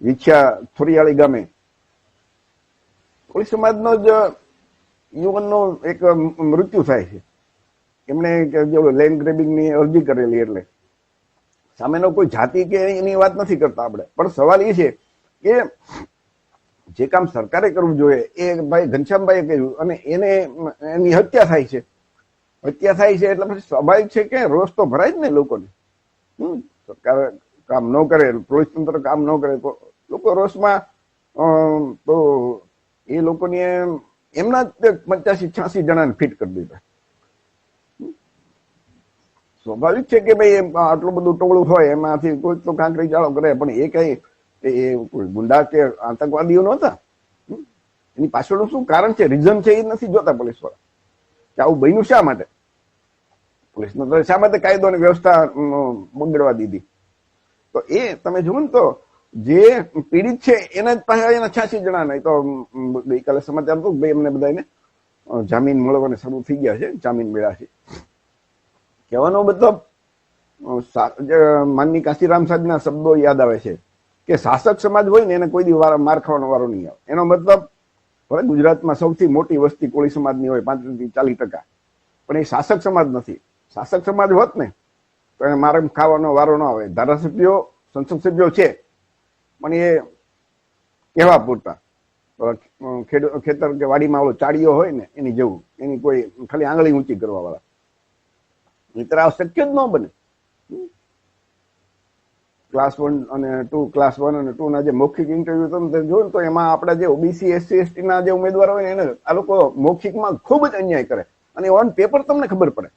વિછ્યા થોરિયાળી ગામે કોળી સમાજનો જ યુવાનનો એક મૃત્યુ થાય છે. એમણે લેન્ડ ગ્રેબિંગની અરજી કરેલી, એટલે સામેનો કોઈ જાતિ કે એની વાત નથી કરતા આપણે, પણ સવાલ એ છે કે જે કામ સરકારે કરવું જોઈએ એ ભાઈ ઘનશ્યામભાઈએ કર્યું અને એની હત્યા થાય છે. હત્યા થાય છે એટલે પછી સ્વાભાવિક છે કે રોષ તો ભરાય જ ને લોકોને. સરકાર કામ ન કરે, પોલીસ તંત્ર કામ ન કરે તો લોકો રોષમાં, તો એ લોકોની એમના જ 85-86 જણાને ફિટ કરી દીધા. સ્વાભાવિક છે કે ભાઈ આટલું બધું ટોળું હોય એમાંથી કોઈ તો કાંકરી ચાળો કરે, પણ એ કઈ કોઈ ગુંડા કે આતંકવાદીઓ નહોતા. એની પાછળનું શું કારણ છે, રીઝન છે, એ નથી જોતા પોલીસ વાળા કે આવું બન્યું શા માટે. પોલીસનો તો શા માટે કાયદોની વ્યવસ્થા બગડવા દીધી? તો એ તમે જુઓ ને તો જે પીડિત છે એના જ પાસે એના 86 જણા. નહીં તો ગઈકાલે સમાચાર હતું ભાઈ એમને બધાને જામીન મળવાને શરૂ થઈ ગયા છે, જામીન મળ્યા છે. કહેવાનો મતલબ માનની કાશીરામ સાહેબના શબ્દો યાદ આવે છે કે શાસક સમાજ હોય ને એને કોઈ દી માર ખાવાનો વારો નહીં આવે. એનો મતલબ ભલે ગુજરાતમાં સૌથી મોટી વસ્તી કોળી સમાજની હોય 35-40%, પણ એ શાસક સમાજ નથી. શાસક સમાજ હોત ને તો એને મારે ખાવાનો વારો ન આવે. ધારાસભ્યો, સંસદ સભ્યો છે, પણ એ કહેવા પૂરતા. ખેતર કે વાડીમાં ઓલો ચાડીઓ હોય ને એની જેવું, એની કોઈ ખાલી આંગળી ઊંચી કરવા વાળા. મિત્ર આ શક્ય જ ન બને. ક્લાસ 1 અને 2 ના જે મૌખિક ઇન્ટરવ્યુ તમે જોયું તો એમાં આપણા જે ઓબીસી, એસસી, એસટી ના જે ઉમેદવારો હોય ને એને આ લોકો મૌખિકમાં ખૂબ જ અન્યાય કરે અને ઓન પેપર તમને ખબર પડે.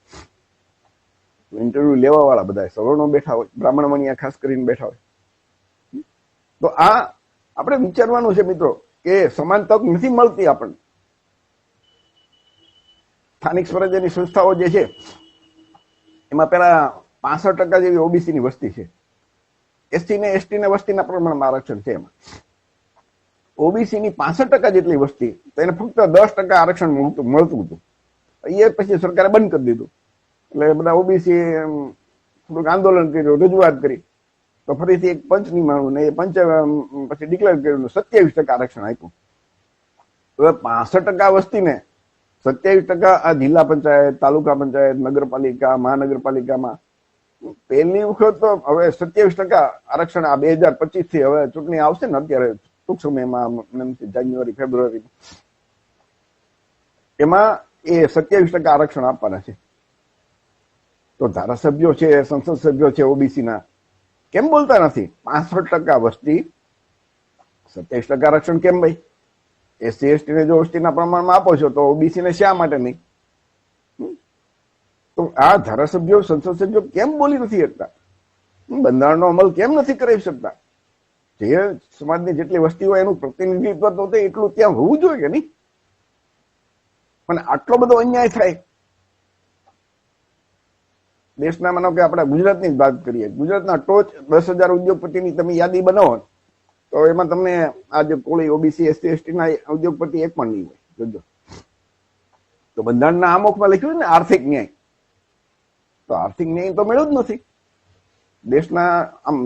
ઇન્ટરવ્યુ લેવા વાળા બધા સવર્ણો બેઠા હોય, બ્રાહ્મણ મણિયા ખાસ કરીને બેઠા હોય. તો આ આપણે વિચારવાનું છે મિત્રો કે સમાન તક નથી મળતી આપણને. સ્થાનિક સ્વરાજ્યની સંસ્થાઓ જે છે એમાં પેલા 65% જેવી ઓબીસી ની વસ્તી છે. એસસી ને એસટી ને વસ્તીના પ્રમાણમાં આરક્ષણ છે. એમાં ઓબીસી ની 65% જેટલી વસ્તી, તો એને ફક્ત 10% આરક્ષણ મળતું હતું. એ પછી સરકારે બંધ કરી દીધું. એટલે બધા ઓબીસી થોડુંક આંદોલન કર્યું, રજૂઆત કરી, તો ફરીથી એક પંચ નિમાણું ને એ પંચ પછી ડિક્લેર કર્યું, 27% આરક્ષણ આપ્યું. હવે 65% વસ્તીને 27% આ જિલ્લા પંચાયત, તાલુકા પંચાયત, નગરપાલિકા, મહાનગરપાલિકામાં પહેલી વખત તો હવે 27% આરક્ષણ આ 2025 થી હવે ચૂંટણી આવશે ને અત્યારે ટૂંક સમયમાં, જાન્યુઆરી ફેબ્રુઆરી, એમાં એ 27% આરક્ષણ આપવાના છે. તો ધારાસભ્યો છે, સંસદ સભ્યો છે ઓબીસી ના, કેમ બોલતા નથી? 65% વસ્તી 27% આરક્ષણ કેમ ભાઈ? એસસી એસટી ને જો વસ્તીના પ્રમાણમાં આપો છો તો ઓબીસી ને શા માટે નહીં? તો આ ધારાસભ્યો, સંસદ સભ્યો કેમ બોલી નથી શકતા? બંધારણનો અમલ કેમ નથી કરી શકતા? જે સમાજની જેટલી વસ્તી હોય એનું પ્રતિનિધિત્વ તો એટલું ત્યાં હોવું જોઈએ કે નહીં? પણ આટલો બધો અન્યાય થાય. દેશના, માનો કે આપણા ગુજરાતની જ વાત કરીએ, ગુજરાતના ટોચ 10,000 ઉદ્યોગપતિની તમે યાદી બનાવો તો એમાં તમને આ જે કોળી, ઓબીસી, એસસી, એસટી ના ઉદ્યોગપતિ એક પણ નહીં હોય. જોજો તો બંધારણના આમુખમાં લખ્યું ને આર્થિક ન્યાય, તો આર્થિક ન્યાય તો મળ્યો જ નથી. દેશના આમ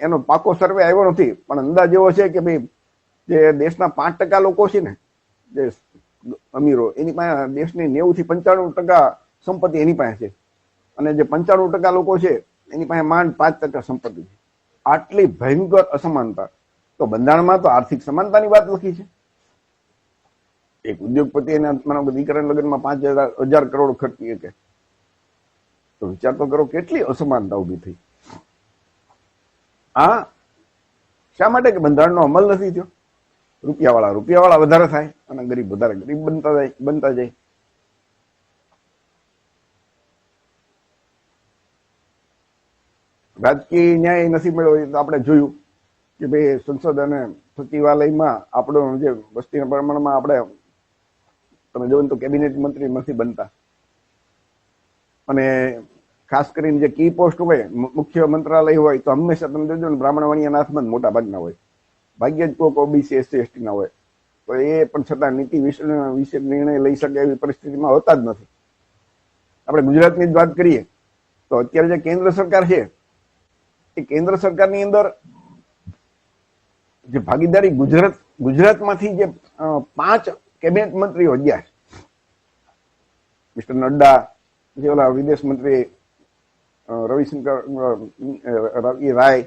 એનો પાકો સર્વે આવ્યો નથી, પણ અંદાજ એવો છે કે ભાઈ જે દેશના 5% લોકો છે ને, જે અમીરો, એની પાસે દેશની 90 થી 95% સંપત્તિ એની પાસે છે, અને જે 95% લોકો છે એની પાસે માંડ 5% સંપત્તિ છે. આટલી ભયંકર અસમાનતા તો બંધારણમાં તો આર્થિક સમાનતાની વાત લખી છે. એક ઉદ્યોગપતિ એના દીકરાના લગ્નમાં 5,000 કરોડ ખર્ચી શકે, તો વિચાર તો કરો કેટલી અસમાનતા ઉભી થઈ. આ શા માટે? કે બંધારણનો અમલ નથી થયો. રૂપિયાવાળા વધારે થાય અને ગરીબ વધારે ગરીબ બનતા જાય. રાજકીય ન્યાય નથી મળ્યો તો આપણે જોયું કે ભાઈ સંસદ અને સચિવાલયમાં આપણો જે વસ્તીના પ્રમાણમાં આપણે તમે જોયું તો કેબિનેટ મંત્રી નથી બનતા, અને ખાસ કરીને જે કી પોસ્ટ હોય, મુખ્ય મંત્રાલય હોય, તો હંમેશા તમે જોજો ને બ્રાહ્મણવાણીના હાથમાં મોટા ભાગના હોય. ભાગ્યે જ કોઈક ઓબીસી એસસી એસટી ના હોય, તો એ પણ છતાં નીતિ વિશે નિર્ણય લઈ શકે એવી પરિસ્થિતિમાં હોતા જ નથી. આપણે ગુજરાતની જ વાત કરીએ તો અત્યારે જે કેન્દ્ર સરકાર છે, એ કેન્દ્ર સરકારની અંદર જે ભાગીદારી ગુજરાતમાંથી જે 5 કેબિનેટ મંત્રીઓ ગયા, મિસ્ટર નડ્ડા, જે ઓલા વિદેશ મંત્રી રવિશંકર રાય,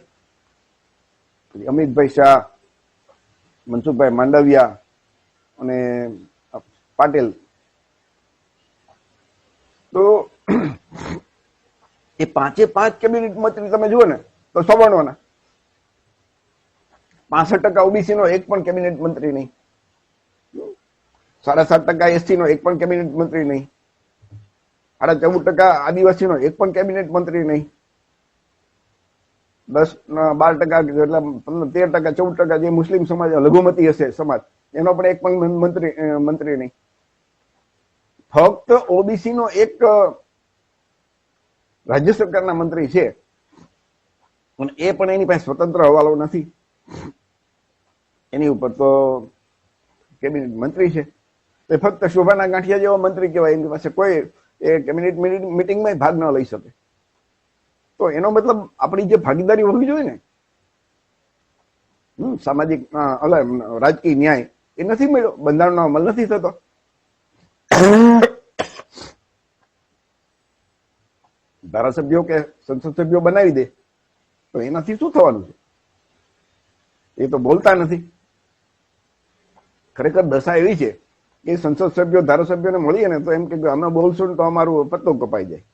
અમિતભાઈ શાહ, મનસુખભાઈ માંડવિયા અને પાટીલ, તો એ 5 કેબિનેટ મંત્રી તમે જુઓ ને તો સવર્ણોના. 65% ઓબીસી નો એક પણ કેબિનેટ મંત્રી નહીં, 7.5% એસટી નો એક પણ કેબિનેટ મંત્રી નહીં, 14% આદિવાસી નો એક પણ કેબિનેટ મંત્રી નહીં, 10-12% એટલે 13%, 14% જે મુસ્લિમ સમાજ લઘુમતી હશે સમાજ, એનો પણ એક પણ મંત્રી નહીં. ફક્ત ઓબીસી નો એક રાજ્ય સરકારના મંત્રી છે, અને એ પણ એની પાસે સ્વતંત્ર હવાલો નથી. એની ઉપર તો કેબિનેટ મંત્રી છે, એ ફક્ત શોભાના ગાંઠિયા જેવો મંત્રી કહેવાય. એની પાસે કોઈ એ કેબિનેટ મિટિંગમાં ભાગ ન લઈ શકે. તો એનો મતલબ આપણી જે ભાગીદારી હોવી જોઈએ ને, સામાજિક રાજકીય ન્યાય, એ નથી મળ્યો. બંધારણનો અમલ નથી થતો. ધારાસભ્યો કે સંસદ સભ્યો બનાવી દે તો એનાથી શું થવાનું છે? એ તો બોલતા નથી. ખરેખર દશા એવી છે કે સંસદ સભ્યો ધારાસભ્યોને મળીએ ને તો એમ કે અમે બોલશું તો અમારું પત્તું કપાઈ જાય.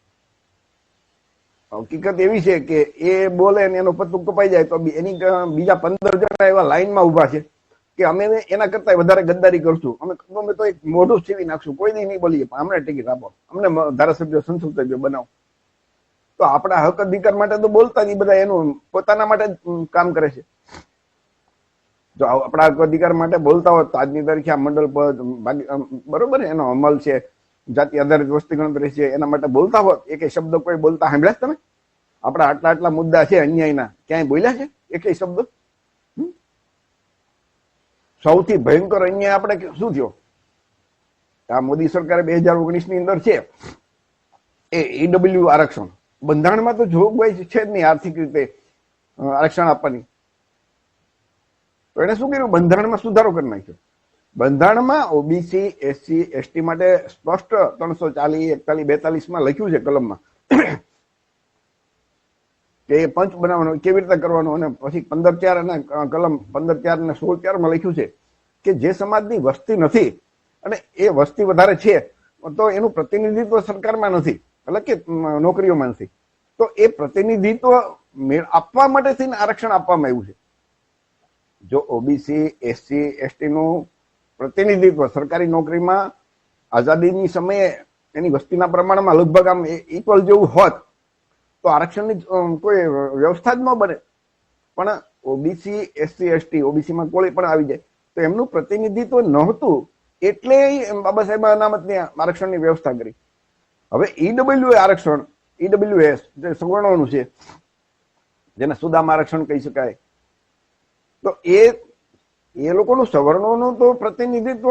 હકીકત એવી છે કે એ બોલે ને એનું પત્તું કપાઈ જાય તો એની બીજા 15 જણા એવા લાઈનમાં ઉભા છે કે અમે એના કરતા વધારે ગદ્દારી કરશું, અમે તો એક મોઢું સીવી નાખશું, કોઈ દી નહીં બોલીએ, અમને ટિકિટ આપો, અમને ધારાસભ્યો સંસદ સભ્યો બનાવો. તો આપણા હક અધિકાર માટે તો બોલતા જ બધા એનું પોતાના માટે કામ કરે છે. જો આપણા હક અધિકાર માટે બોલતા હોત તો આજની તારીખે આ મંડળ પદ બરોબર એનો અમલ છે, જાતિ આધારિત વસ્તી ગણતરી છે, એના માટે બોલતા હોત. એક શબ્દ કોઈ બોલતા સાંભળ્યા તમે? આપણા આટલા મુદ્દા છે અન્યાયના, ક્યાંય બોલ્યા છે એક શબ્દ? સૌથી ભયંકર અન્યાય આપણે શું થયો? આ મોદી સરકારે 2019 ની અંદર છે એ ઈડબ્લ્યુ આરક્ષણ. બંધારણમાં તો જોગવાઈ છે જ નહીં આર્થિક રીતે આરક્ષણ આપવાની. તો એને શું કર્યું? બંધારણમાં સુધારો કરી નાખ્યો. બંધારણમાં ઓબીસી એસસી એસટી માટે સ્પષ્ટ 340, 41, 42 લખ્યું છે કલમમાં કે એ પંચ બનાવવાનો કેવી રીતે કરવાનો. અને પછી 15(4) અને કલમ 15(4) અને 16(4) લખ્યું છે કે જે સમાજની વસ્તી નથી અને એ વસ્તી વધારે છે તો એનું પ્રતિનિધિત્વ સરકારમાં નથી, એટલે કે નોકરીઓમાં નથી, તો એ પ્રતિનિધિત્વ આપવા માટે થઈને આરક્ષણ આપવામાં આવ્યું છે. જો ઓબીસી એસસી એસટી નું પ્રતિનિધિત્વ સરકારી નોકરીમાં આઝાદીની સમયે એની વસ્તીના પ્રમાણમાં લગભગ આમ ઇક્વલ જેવું હોત તો આરક્ષણની કોઈ વ્યવસ્થા જ ન બને. પણ ઓબીસી એસસી એસટી, ઓબીસીમાં કોઈ પણ આવી જાય તો એમનું પ્રતિનિધિત્વ નહોતું, એટલે બાબા સાહેબ અનામતની આરક્ષણની વ્યવસ્થા કરી. હવે ઈડબ્લ્યુ આરક્ષણ, ઈડબ્લ્યુએસ જે સવર્ણોનું છે, જેને સુદામ આરક્ષણ કહી શકાય, તો એ લોકોનું સવર્ણોનું તો પ્રતિનિધિત્વ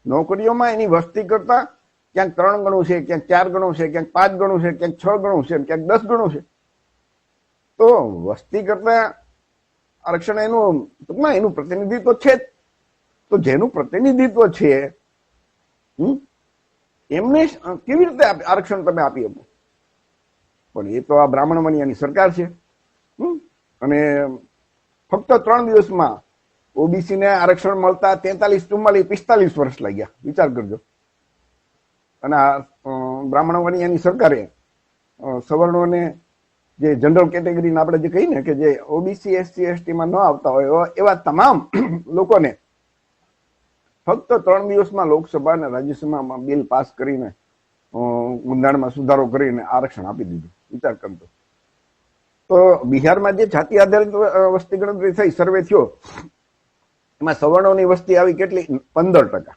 નોકરીઓમાં એની વસ્તી કરતા ક્યાંક 3 ગણું છે, ક્યાંક 4 ગણું છે, ક્યાંક 5 ગણું છે, ક્યાંક 6 ગણું છે, ક્યાંક 10 ગણું છે. તો વસ્તી કરતા આરક્ષણ એનું ટૂંકમાં એનું પ્રતિનિધિત્વ છે જ. તો જેનું પ્રતિનિધિત્વ છે એમને કેવી રીતે આરક્ષણ તમે આપી શકો? પણ એ તો આ બ્રાહ્મણ મણિયાની સરકાર છે અને ફક્ત 3 દિવસમાં ઓબીસી ને આરક્ષણ મળતા 43, 44, 45 વર્ષ લાગ્યા. વિચાર કરજો. અને બ્રાહ્મણોની એની સરકારે સવર્ણોને જે જનરલ કેટેગરીને આપણે જે કહીને કે જે ઓબીસી એસસી એસટીમાં ન આવતા હોય એવા તમામ લોકોને ફક્ત 3 દિવસમાં લોકસભા અને રાજ્યસભામાં બિલ પાસ કરીને બંધારણમાં સુધારો કરીને આરક્ષણ આપી દીધું. વિચાર કરજો. તો બિહારમાં જે જાતિ આધારિત વસ્તી ગણતરી થઈ, સર્વે થયો, એમાં સવર્ણોની વસ્તી આવી કેટલી? 15%.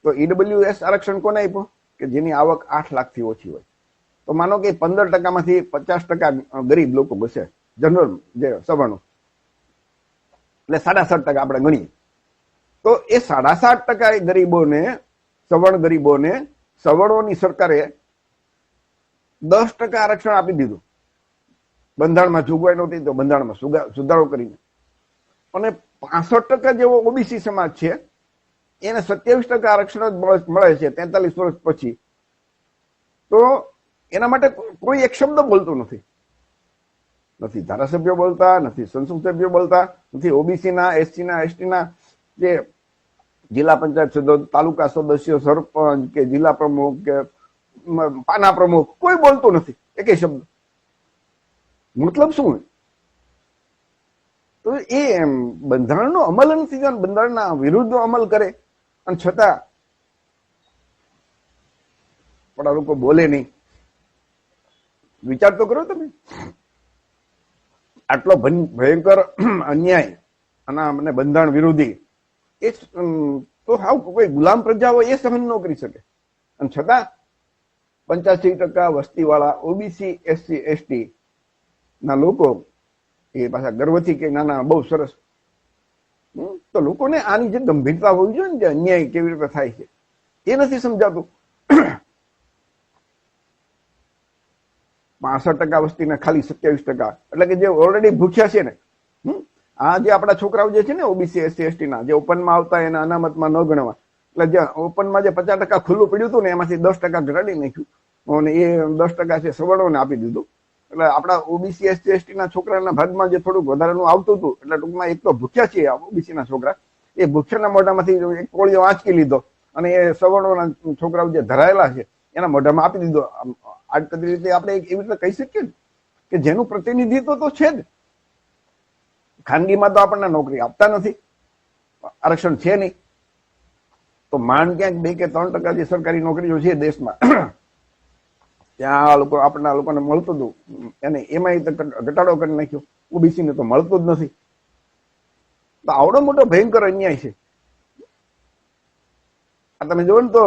તો ઈડબ્લ્યુએસ આરક્ષણ કોને આપ્યું? કે જેની આવક 8 લાખથી ઓછી હોય. તો માનો કે 15%માંથી 50% ગરીબ લોકો બસે, જનરલ જે સવર્ણો, એટલે 7.5% આપણે ગણીએ. તો એ 7.5% ગરીબોને, સવર્ણ ગરીબોને સવર્ણોની સરકારે 10% આરક્ષણ આપી દીધું. બંધારણમાં જોગવાઈ નહોતી તો બંધારણમાં સુધારો કરીને. અને 65% જેવો ઓબીસી સમાજ છે એને 27% આરક્ષણ જ મળે છે 43 વર્ષ પછી. તો એના માટે કોઈ એક શબ્દ બોલતું નથી. નથી ધારાસભ્યો બોલતા, નથી સંસદ સભ્યો બોલતા, નથી ઓબીસીના, એસસીના, એસટીના જે જિલ્લા પંચાયત સદસ્યો, તાલુકા સદસ્યો, સરપંચ કે જિલ્લા પ્રમુખ કે પાના પ્રમુખ, કોઈ બોલતું નથી એકે શબ્દ. મતલબ શું? તો એ બંધારણનો અમલ નથી, બંધારણના વિરુદ્ધ અમલ કરે અને છતાં પણ આ લોકો બોલે નહીં. વિચાર તો કરો તમે. આટલો ભયંકર અન્યાય અને બંધારણ વિરોધી એ તો હાવ કોઈ ગુલામ પ્રજા હોય એ સહન ન કરી શકે. અને છતાં 85% વસ્તીવાળા ઓબીસી એસસી એસટી ના લોકો એ પાછા ગર્વથી કે ના ના બહુ સરસ. તો લોકોને આની જે ગંભીરતા હોવી જોઈએ ને, જે અન્યાય કેવી રીતે થાય છે એ નથી સમજાતું. 65% વસ્તીને ખાલી 27%, એટલે કે જે ઓલરેડી ભૂખ્યા છે ને, આ જે આપણા છોકરાઓ જે છે ને ઓબીસી એસસી એસટી ના, જે ઓપનમાં આવતા એને અનામતમાં ન ગણવા, એટલે જે ઓપનમાં જે 50% ખુલ્લું પડ્યું હતું ને એમાંથી 10% ઘટાડી નાખ્યું અને એ 10% છે સવર્ણોને આપી દીધું. એટલે આપણા ઓબીસી એસસી એસટી ના છોકરાના ભાગમાં જે થોડુંક વધારાનું આવતું હતું, એટલે ટૂંકમાં એક તો ભૂખ્યા છે ઓબીસી ના છોકરા, એ ભૂખ્યાના મોઢામાંથી એક કોળિયો આંચકી લીધો અને એ સવર્ણોના છોકરાઓ જે ધરાયેલા છે એના મોઢામાં આપી દીધો. આ રીતે આપણે એવી રીતે કહી શકીએ કે જેનું પ્રતિનિધિત્વ તો છે જ. ખાનગીમાં તો આપણને નોકરી આપતા નથી, આરક્ષણ છે નહીં. તો માંડ ક્યાંક 2 કે 3% જે સરકારી નોકરીઓ છે દેશમાં, ત્યાં લોકો આપણા લોકોને મળતું હતું એને એમાં ઘટાડો કરી નાખ્યો. ઓબીસી ને તો મળતું જ નથી. તો આવડો મોટો ભયંકર અન્યાય છે. આ તમે જોવો ને તો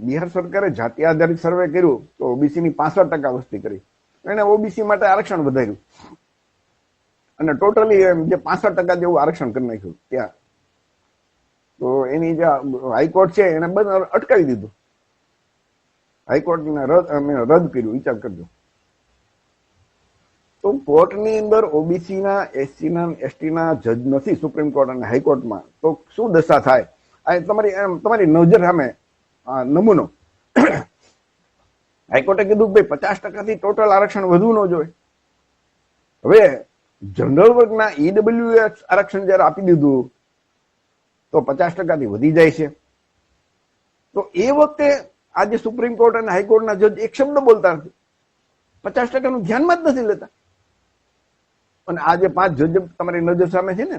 બિહાર સરકારે જાતિ આધારિત સર્વે કર્યું તો ઓબીસી ની 65% વસ્તી કરી, એને ઓબીસી માટે આરક્ષણ વધાર્યું અને ટોટલી જે 65% જેવું આરક્ષણ કરી નાખ્યું ત્યાં. તો એની જે હાઈકોર્ટ છે એને બંધ અટકાવી દીધું. હાઈકોર્ટને રદ કર્યું. વિચાર કરજો. તો કોર્ટની અંદર ઓબીસી ના, એસસી ના, એસટી ના જજ નથી સુપ્રીમ કોર્ટ અને હાઈકોર્ટમાં, તો શું દશા થાય? આ તમારી નજર સામે નમૂનો. હાઈકોર્ટે કીધું કે ભાઈ 50%થી ટોટલ આરક્ષણ વધવું ન જોઈએ. હવે જનરલ વર્ગના ઈડબ્લ્યુએસ આરક્ષણ જયારે આપી દીધું તો 50%થી વધી જાય છે. તો એ વખતે આજે સુપ્રીમ કોર્ટ અને હાઈકોર્ટના જજ એક શબ્દ બોલતા નથી, 50%નું ધ્યાનમાં જ નથી લેતા. અને આ જે 5 જજ તમારી નજર સામે છે ને,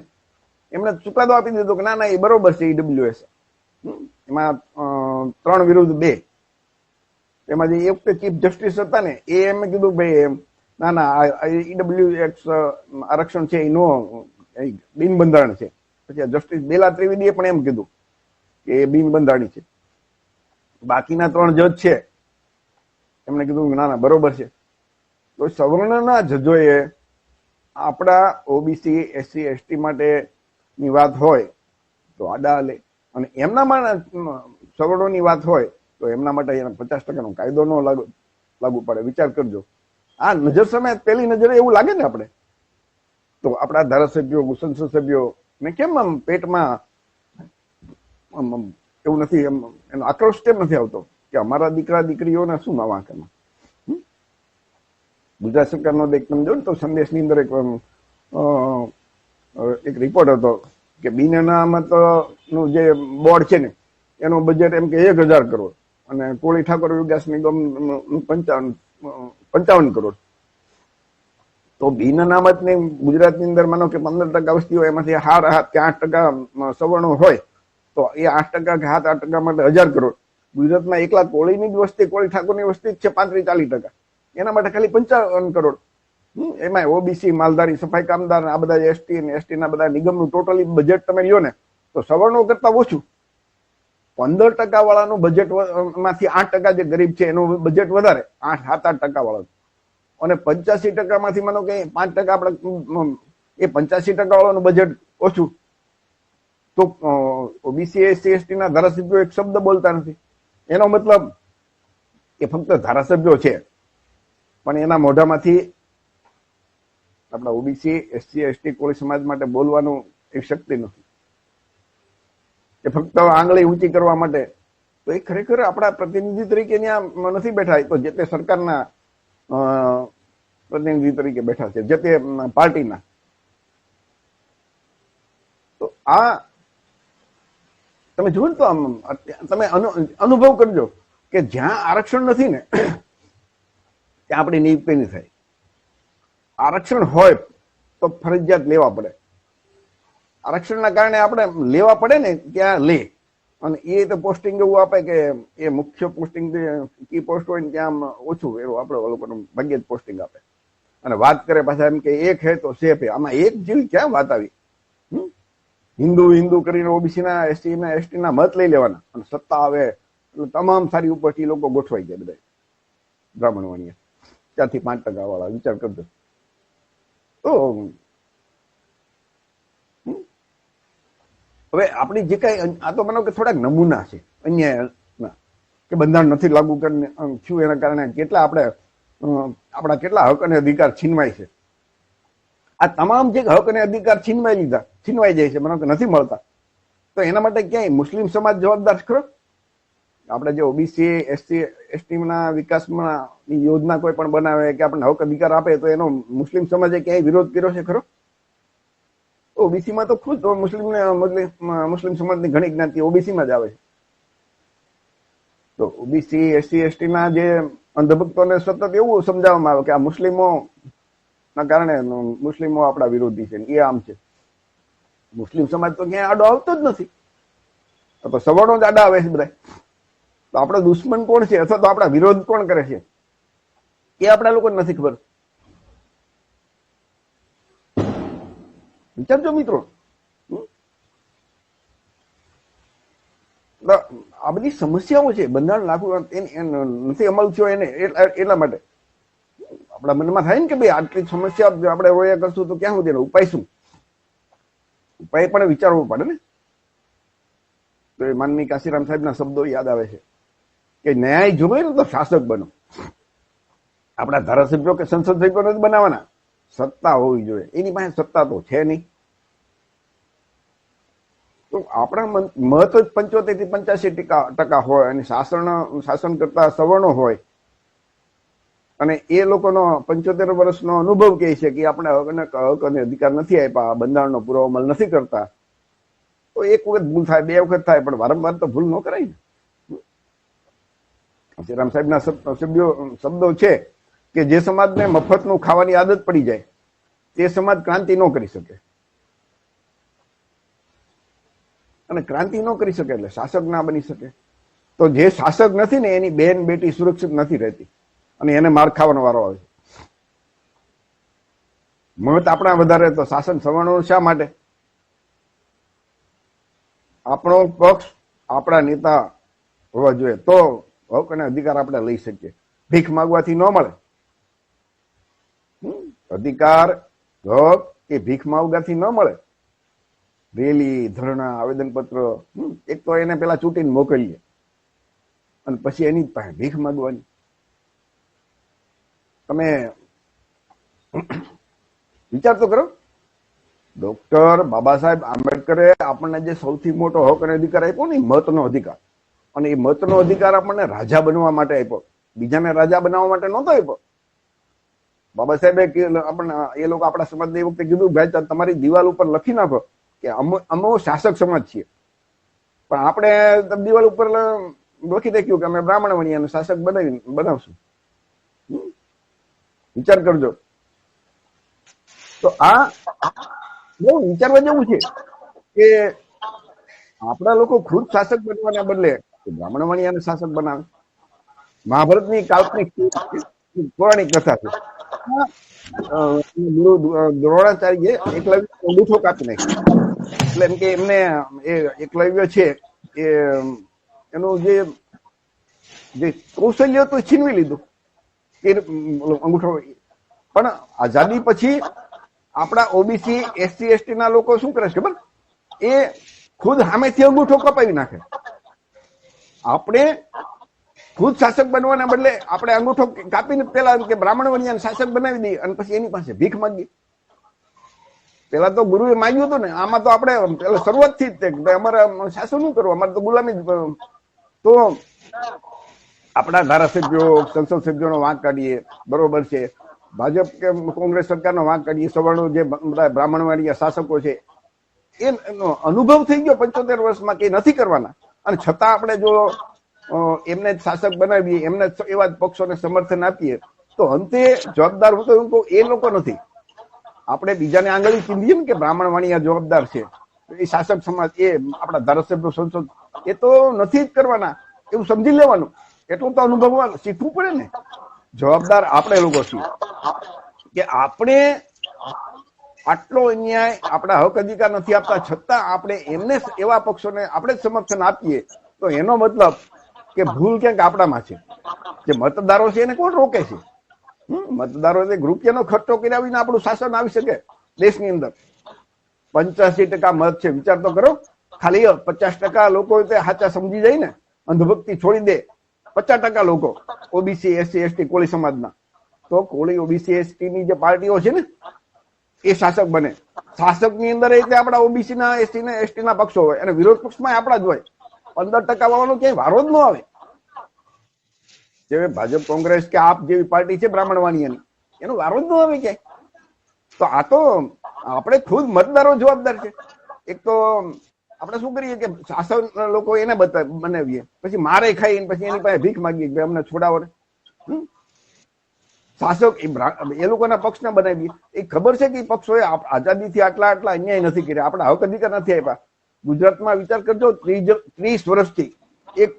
એમણે ચુકાદો આપી દીધો કે ના ના એ બરોબર છે ઈડબ્લ્યુએસ. એમાં 3 વિરુદ્ધ 2. એમાં જે એક ચીફ જસ્ટિસ હતા ને એ એમ કીધું ભાઈ ના ના ઈડબ્લ્યુએસ આરક્ષણ છે એ નો બિન બંધારણ છે. પછી જસ્ટિસ બેલા ત્રિવેદીએ પણ એમ કીધું કે એ બિન બંધારણી છે. બાકીના 3 જજ છે એમણે કીધું ના ના બરોબર છે. તો સવર્ણના જજોએ આપણા ઓબીસી એસસી એસટી માટે ની વાત હોય તો આડા લે, અને એમના સવર્ણોની વાત હોય તો એમના માટે 50%નો કાયદો ન લાગુ પડે. વિચાર કરજો. આ નજર સામે પેલી નજરે એવું લાગે ને આપણે તો આપણા ધારાસભ્યો, સંસદ સભ્યો ને કેમ આમ પેટમાં એવું નથી, એનો આક્રોશ કેમ નથી આવતો કે અમારા દીકરા દીકરીઓને શું ના વાંકેમાં. ગુજરાત સરકારનો એક તમે જો ને તો સંદેશની અંદર એક એક રિપોર્ટ હતો કે બિન અનામત નું જે બોર્ડ છે ને એનું બજેટ એમ કે 1000 કરોડ અને કોળી ઠાકોર વિકાસ નિગમ 55 કરોડ. તો બિન અનામત ની ગુજરાતની અંદર માનો કે 15% વસ્તી હોય, એમાંથી 8% સવર્ણો હોય, તો એ 8% કે 7-8% માટે 1000 કરોડ. ગુજરાતમાં એકલા કોળીની જ વસ્તી, કોળી ઠાકોરની વસ્તી જ છે 35-40%, એના માટે ખાલી 55 કરોડ. એમાં ઓબીસી, માલધારી, સફાઈ કામદાર, આ બધા એસટી અને એસટી ના બધા નિગમનું ટોટલી બજેટ તમે લ્યો ને તો સવર્ણો કરતા ઓછું. 15% વાળાનું બજેટ માંથી 8% જે ગરીબ છે એનું બજેટ વધારે, 7-8% વાળાનું. અને 85% માંથી માનો કે 5% આપણે એ 85% વાળાનું બજેટ ઓછું. તો ઓબીસી, એસસી, એસટી ના ધારાસભ્યો એક શબ્દ બોલતા નથી. એનો મતલબ એ ફક્ત ધારાસભ્યો છે, પણ એના મોઢામાંથી આપણા ઓબીસી, એસસી, એસટી, કોળી સમાજ માટે બોલવાનું એક શક્તિ નથી. એ ફક્ત આંગળી ઊંચી કરવા માટે. તો એ ખરેખર આપણા પ્રતિનિધિ તરીકે ત્યાં નથી બેઠા, તો જે તે સરકારના પ્રતિનિધિ તરીકે બેઠા છે, જે તે પાર્ટીના. તો આ તમે જુઓ ને, તો આમ તમે અનુભવ કરજો કે જ્યાં આરક્ષણ નથી ને ત્યાં આપણી નિયુક્તિ નહીં થાય. આરક્ષણ હોય તો ફરજિયાત લેવા પડે. આરક્ષણના કારણે આપણે લેવા પડે ને ત્યાં લે, અને એ તો પોસ્ટિંગ એવું આપે કે એ મુખ્ય પોસ્ટિંગ કી પોસ્ટ હોય ને ત્યાં ઓછું એવું આપણે લોકોનું ભાગ્યે જ પોસ્ટિંગ આપે. અને વાત કરે પાછા એમ કે એક હે તો સેફ હે. આમાં એક જેવી ક્યાં વાત આવી? હિન્દુ કરીને ઓબીસી ના, એસટી ના, એસટી ના મત લઈ લેવાના, અને સત્તા આવે એટલે તમામ સારી ઉપરથી લોકો ગોઠવાઈ જાય બધા બ્રાહ્મણ વાણીએ, ત્યાંથી 5% વાળા. વિચાર કરજો. તો હવે આપણી જે કઈ આ તો માનો કે થોડાક નમૂના છે અન્યાયના, કે બંધારણ નથી લાગુ કરીને થયું એના કારણે કેટલા આપણા કેટલા હક અને અધિકાર છીનવાય છે. આ તમામ જે હક અને અધિકાર છીનવાઈ જાય છે, મને નથી મળતા, તો એના માટે ક્યાંય મુસ્લિમ સમાજ જવાબદાર ખરો? આપણે જે ઓબીસી, એસસી, એસટી ના વિકાસમાં યોજના કોઈ પણ બનાવે કે આપણને હક અધિકાર આપે, તો એનો મુસ્લિમ સમાજે ક્યાંય વિરોધ કર્યો છે ખરો? ઓબીસીમાં તો ખુદ મુસ્લિમ સમાજની ઘણી જ્ઞાતિ ઓબીસીમાં જ આવે છે. તો ઓબીસી, એસસી, એસટી ના જે અંધભક્તોને સતત એવું સમજાવવામાં આવે કે આ મુસ્લિમો ના કારણે મુસ્લિમો આપણા વિરોધી છે, એ આમ છે. મુસ્લિમ સમાજ તો ક્યાંય આડો આવતો જ નથી, તો સવર્ણો જ આડા આવે છે બધા. તો આપણા દુશ્મન કોણ છે અથવા તો આપણા વિરોધ કોણ કરે છે એ આપણા લોકોને નથી ખબર. વિચારજો મિત્રો. આ બધી સમસ્યાઓ છે, બંધારણ લાગુ નથી અમલ થયો એને એટલા માટે આપણા મનમાં થાય ને કે ભાઈ આટલી સમસ્યા આપણે રોયા કરશું તો ક્યાં સુધી ઉપાય શું? ઉપાય પણ વિચારવો પડે ને. તો એ માનની કાશીરામ સાહેબના શબ્દો યાદ આવે છે કે ન્યાય જોવે ને તો શાસક બનો. આપણા ધારાસભ્યો કે સંસદ સભ્યો નથી બનાવવાના, સત્તા હોવી જોઈએ. એની પાસે સત્તા તો છે નહીં. તો આપણા મત જ 75 થી 85% હોય, અને શાસન કરતા સવર્ણો હોય, અને એ લોકોનો 75 વર્ષનો અનુભવ કહે છે કે આપણે હક અને અધિકાર નથી આપ્યા, બંધારણનો પૂરો અમલ નથી કરતા. તો એક વખત ભૂલ થાય, 2 વખત થાય, પણ વારંવાર તો ભૂલ ન કરાય ને. શ્રીરામ સાહેબના શબ્દો છે કે જે સમાજને મફતનું ખાવાની આદત પડી જાય તે સમાજ ક્રાંતિ ન કરી શકે, અને ક્રાંતિ ન કરી શકે એટલે શાસક ના બની શકે. તો જે શાસક નથી ને એની બેન બેટી સુરક્ષિત નથી રહેતી, અને એને માર ખાવાનો વારો આવે છે. મત આપણા વધારે તો શાસન સવર્ણો શા માટે? આપણો પક્ષ, આપણા નેતા હોવા જોઈએ, તો હક અને અધિકાર આપણે લઈ શકીએ. ભીખ માંગવાથી ન મળે. અધિકાર, હક એ ભીખ માંગવાથી ન મળે. રેલી, ધરણા, આવેદનપત્ર, એક તો એને પેલા ચૂંટીને મોકલીએ, અને પછી એની પાસે ભીખ માંગવાની. તમે વિચાર તો કરો. ડોક્ટર બાબા સાહેબ આંબેડકરે આપણને જે સૌથી મોટો હક અને અધિકાર આપ્યો ને, મતનો અધિકાર. અને એ મતનો અધિકાર આપણને રાજા બનવા માટે આપ્યો, બીજાને રાજા બનાવવા માટે નહોતો આપ્યો. બાબા સાહેબે આપણને એ લોકો આપણા સમાજને એ વખતે કીધું ભાઈ તમારી દિવાલ ઉપર લખી નાખો કે અમે શાસક સમાજ છીએ, પણ આપણે દિવાલ ઉપર લખી નાખ્યું કે અમે બ્રાહ્મણ વણિયાનું શાસક બનાવશું. વિચાર કરજો. તો આ બહુ વિચારવા જેવું છે કે આપણા લોકો ખુદ શાસક બનવાના બદલે બ્રાહ્મણ વણિયાને શાસક બનાવે. મહાભારતની કાલ્પનિક પૌરાણિક કથા છે. ગુરુ દ્રોણાચાર્ય એકલવ્ય અંગૂઠો કાપી નાખ્યો. એટલે એમ કે એમને એ એકલવ્ય છે એ એનું જે કૌશલ્ય હતું છીનવી લીધું અંગૂઠો. પણ આઝાદી પછી આપણા ઓબીસી એસસી એસટી ના લોકો શું કરે છે ખબર? એ ખુદ સામેથી અંગૂઠો કપાવી નાખે. આપણે ખુદ શાસક બનવાના બદલે આપણે અંગૂઠો કાપીને પેલા કે બ્રાહ્મણ વણિયાને શાસક બનાવી દઈએ અને પછી એની પાસે ભીખ માંગીએ. પેલા તો ગુરુએ માંગ્યું હતું ને, આમાં તો આપણે પેલા શરૂઆતથી જ તે અમારે શાસન શું કરવું, અમારે તો ગુલામી. તો આપણા ધારાસભ્યો સંસદ સભ્યોનો વાંક કાઢીએ, બરોબર છે. ભાજપ કે કોંગ્રેસ સરકારનો વાંક કાઢીએ, સવર્ણો જે બધા બ્રાહ્મણવાળી શાસકો છે એનો અનુભવ થઈ ગયો 75 વર્ષમાં કે નથી કરવાના, અને છતાં આપણે જો એમને જ શાસક બનાવીએ, એમને એવા જ પક્ષોને સમર્થન આપીએ, તો અંતે જવાબદાર હું તો એવું કહું એ લોકો નથી. આપણે બીજાને આંગળી ચીંધીએ ને કે બ્રાહ્મણ વાણિયા જવાબદાર છે, એ શાસક સમાજ, એ આપણા ધારાસભ્યો સંસદ, એ તો નથી જ કરવાના એવું સમજી લેવાનું. એટલું તો અનુભવવાનું શીખવું પડે ને. જવાબદાર આપણે લોકો છીએ કે આપણે આટલો અન્યાય, આપણા હક અધિકાર નથી આપતા, છતાં આપણે એમને એવા પક્ષોને આપણે જ સમર્થન આપીએ, તો એનો મતલબ કે ભૂલ ક્યાંક આપણામાં છે. જે મતદારો છે એને કોણ રોકે છે? મતદારો રૂપિયાનો ખર્ચો કર્યા વિના આપણું શાસન આવી શકે દેશની અંદર? 85% મત છે. વિચાર તો કરો. ખાલી 50% લોકો સાચા સમજી જાય ને, અંધભક્તિ છોડી દે, 50% લોકો ઓબીસી એસસી એસટી કોળી સમાજના, તો કોળી ઓબીસી એસટી ની જે પાર્ટીઓ છે ને એ શાસક બને. શાસક ની અંદર એટલે આપણા ઓબીસી ના એસટી ના એસટી ના પક્ષો હોય, અને વિરોધ પક્ષમાં આપણા જ હોય. 15% વાળાનો ક્યાંય વારો જ ન આવે. જે ભાજપ કોંગ્રેસ કે આપ જેવી પાર્ટી છે બ્રાહ્મણ વાણિયાની, એનો વારો જ ન આવે ક્યાંય. તો આ તો આપણે ખુદ મતદારો જવાબદાર છે. એક તો આપણે શું કરીએ કે શાસન લોકો એને બનાવીએ, પછી મારે ખાઈને પછી એની પાસે ભીખ માંગીએ કે અમને છોડાવો. શાસક એ લોકોના પક્ષને બનાવીએ. એ ખબર છે કે પક્ષોએ આઝાદીથી આટલા અન્યાય નથી કર્યા, આપણા હક અધિકાર નથી આપ્યા. ગુજરાતમાં વિચાર કરજો, 30 વર્ષથી એક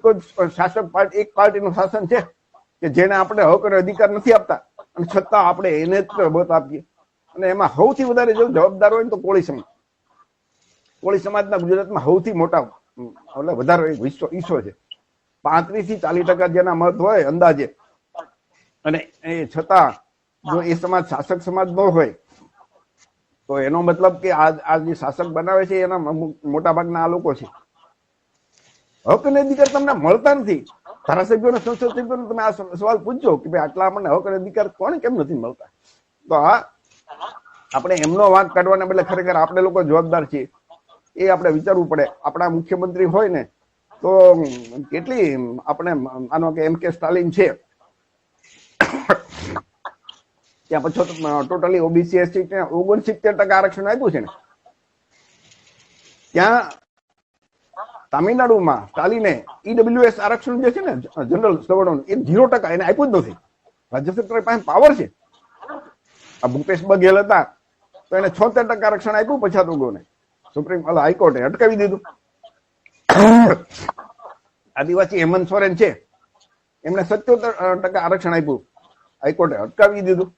શાસક પાર્ટી, એક પાર્ટીનું શાસન છે કે જેને આપણે હક અને અધિકાર નથી આપતા, અને છતાં આપણે એને જ મત આપીએ. અને એમાં સૌથી વધારે જો જવાબદાર હોય ને તો કોળી સમાજ. કોળી સમાજના ગુજરાતમાં સૌથી મોટા એટલે વધારે હિસ્સો છે. 35 થી 40% જેના મત હોય અંદાજે, અને એ છતાં જો એ સમાજ શાસક સમાજ ન હોય, તો એનો મતલબ કે આ જે શાસક બનાવે છે એના મોટા ભાગના આ લોકો છે. હક અને અધિકાર તમને મળતા નથી. ધારાસભ્યોને સંસદ સભ્યોને તમે આ સવાલ પૂછજો કે ભાઈ આટલા આપણને હક અને અધિકાર કોણ કેમ નથી મળતા? તો આ આપણે એમનો વાંક કાઢવાના બદલે ખરેખર આપણે લોકો જવાબદાર છીએ, એ આપણે વિચારવું પડે. આપણા મુખ્યમંત્રી હોય ને તો કેટલી આપણે આનો કે એમ કે સ્ટાલિન છે, ત્યાં પછી ટોટલી ઓબીસી એસટી 69% આરક્ષણ આપ્યું છે ને. ત્યાં તામિલનાડુમાં સ્ટાલિને ઈડબ્લ્યુએસ આરક્ષણ જે છે ને જનરલ સવર્ણોનું, એ 0% એને આપ્યું જ નથી. રાજ્ય સરકાર પાસે પાવર છે. આ ભૂપેશ બઘેલ હતા તો એને 76% આરક્ષણ આપ્યું પછાત વર્ગોને. સુપ્રીમ હાઈકોર્ટે અટકાવી દીધું. આદિવાસી હેમંત સોરેન છે, એમને 77% આરક્ષણ આપ્યું, હાઈકોર્ટે અટકાવી દીધું.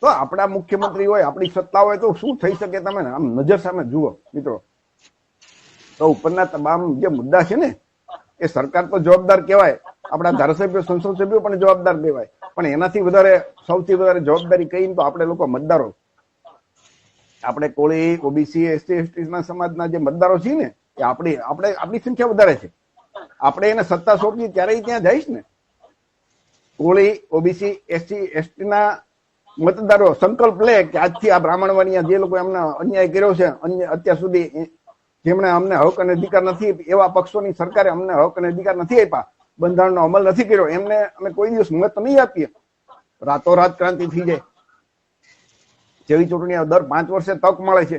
તો આપણા મુખ્યમંત્રી હોય, આપણી સત્તા હોય, તો શું થઈ શકે તમે આમ નજર સામે જુઓ મિત્રો. તો ઉપરના તમામ જે મુદ્દા છે ને, એ સરકાર તો જવાબદાર કહેવાય, આપણા ધારાસભ્યો સંસદ સભ્યો પણ જવાબદાર કહેવાય, પણ એનાથી વધારે સૌથી વધારે જવાબદારી કહીને તો આપણે લોકો મતદારો, આપણે કોળી ઓબીસી એસટી એસટી ના સમાજના જે મતદારો છીએ ને, એ આપણી સંખ્યા વધારે છે. આપણે એને સત્તા સોંપીએ ત્યારે ત્યાં જઈશ ને. કોળી ઓબીસી એસટી એસટી ના મતદારો સંકલ્પ લે કે આજથી આ બ્રાહ્મણ વાણિયા જે લોકો એમને અન્યાય કર્યો છે, અત્યાર સુધી જેમણે અમને હક અને અધિકાર નથી, એવા પક્ષોની સરકારે અમને હક અને અધિકાર નથી આપ્યા, બંધારણનો અમલ નથી કર્યો, એમને અમે કોઈ દિવસ મત નહીં આપીએ. રાતોરાત ક્રાંતિ થઈ જાય. જેવી ચૂંટણી દર 5 વર્ષે તક મળે છે.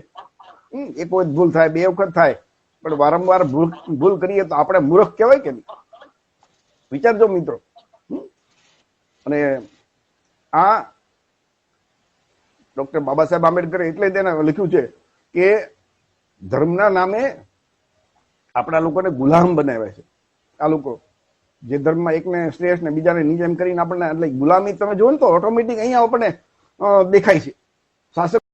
એક વખત ભૂલ થાય, 2 વખત થાય, પણ વારંવાર ભૂલ કરીએ તો આપણે મૂર્ખ કહેવાય કે નહીં? વિચારજો મિત્રો. અને આ ડોક્ટર બાબા સાહેબ આંબેડકરે એટલે તેને લખ્યું છે કે ધર્મના નામે આપણા લોકોને ગુલામ બનાવ્યા છે. આ લોકો જે ધર્મમાં એકને શ્રેષ્ઠ ને બીજાને નીચે એમ કરીને આપણને, એટલે ગુલામી તમે જોવો ને તો ઓટોમેટિક અહીંયા આપણને દેખાય છે. શાસક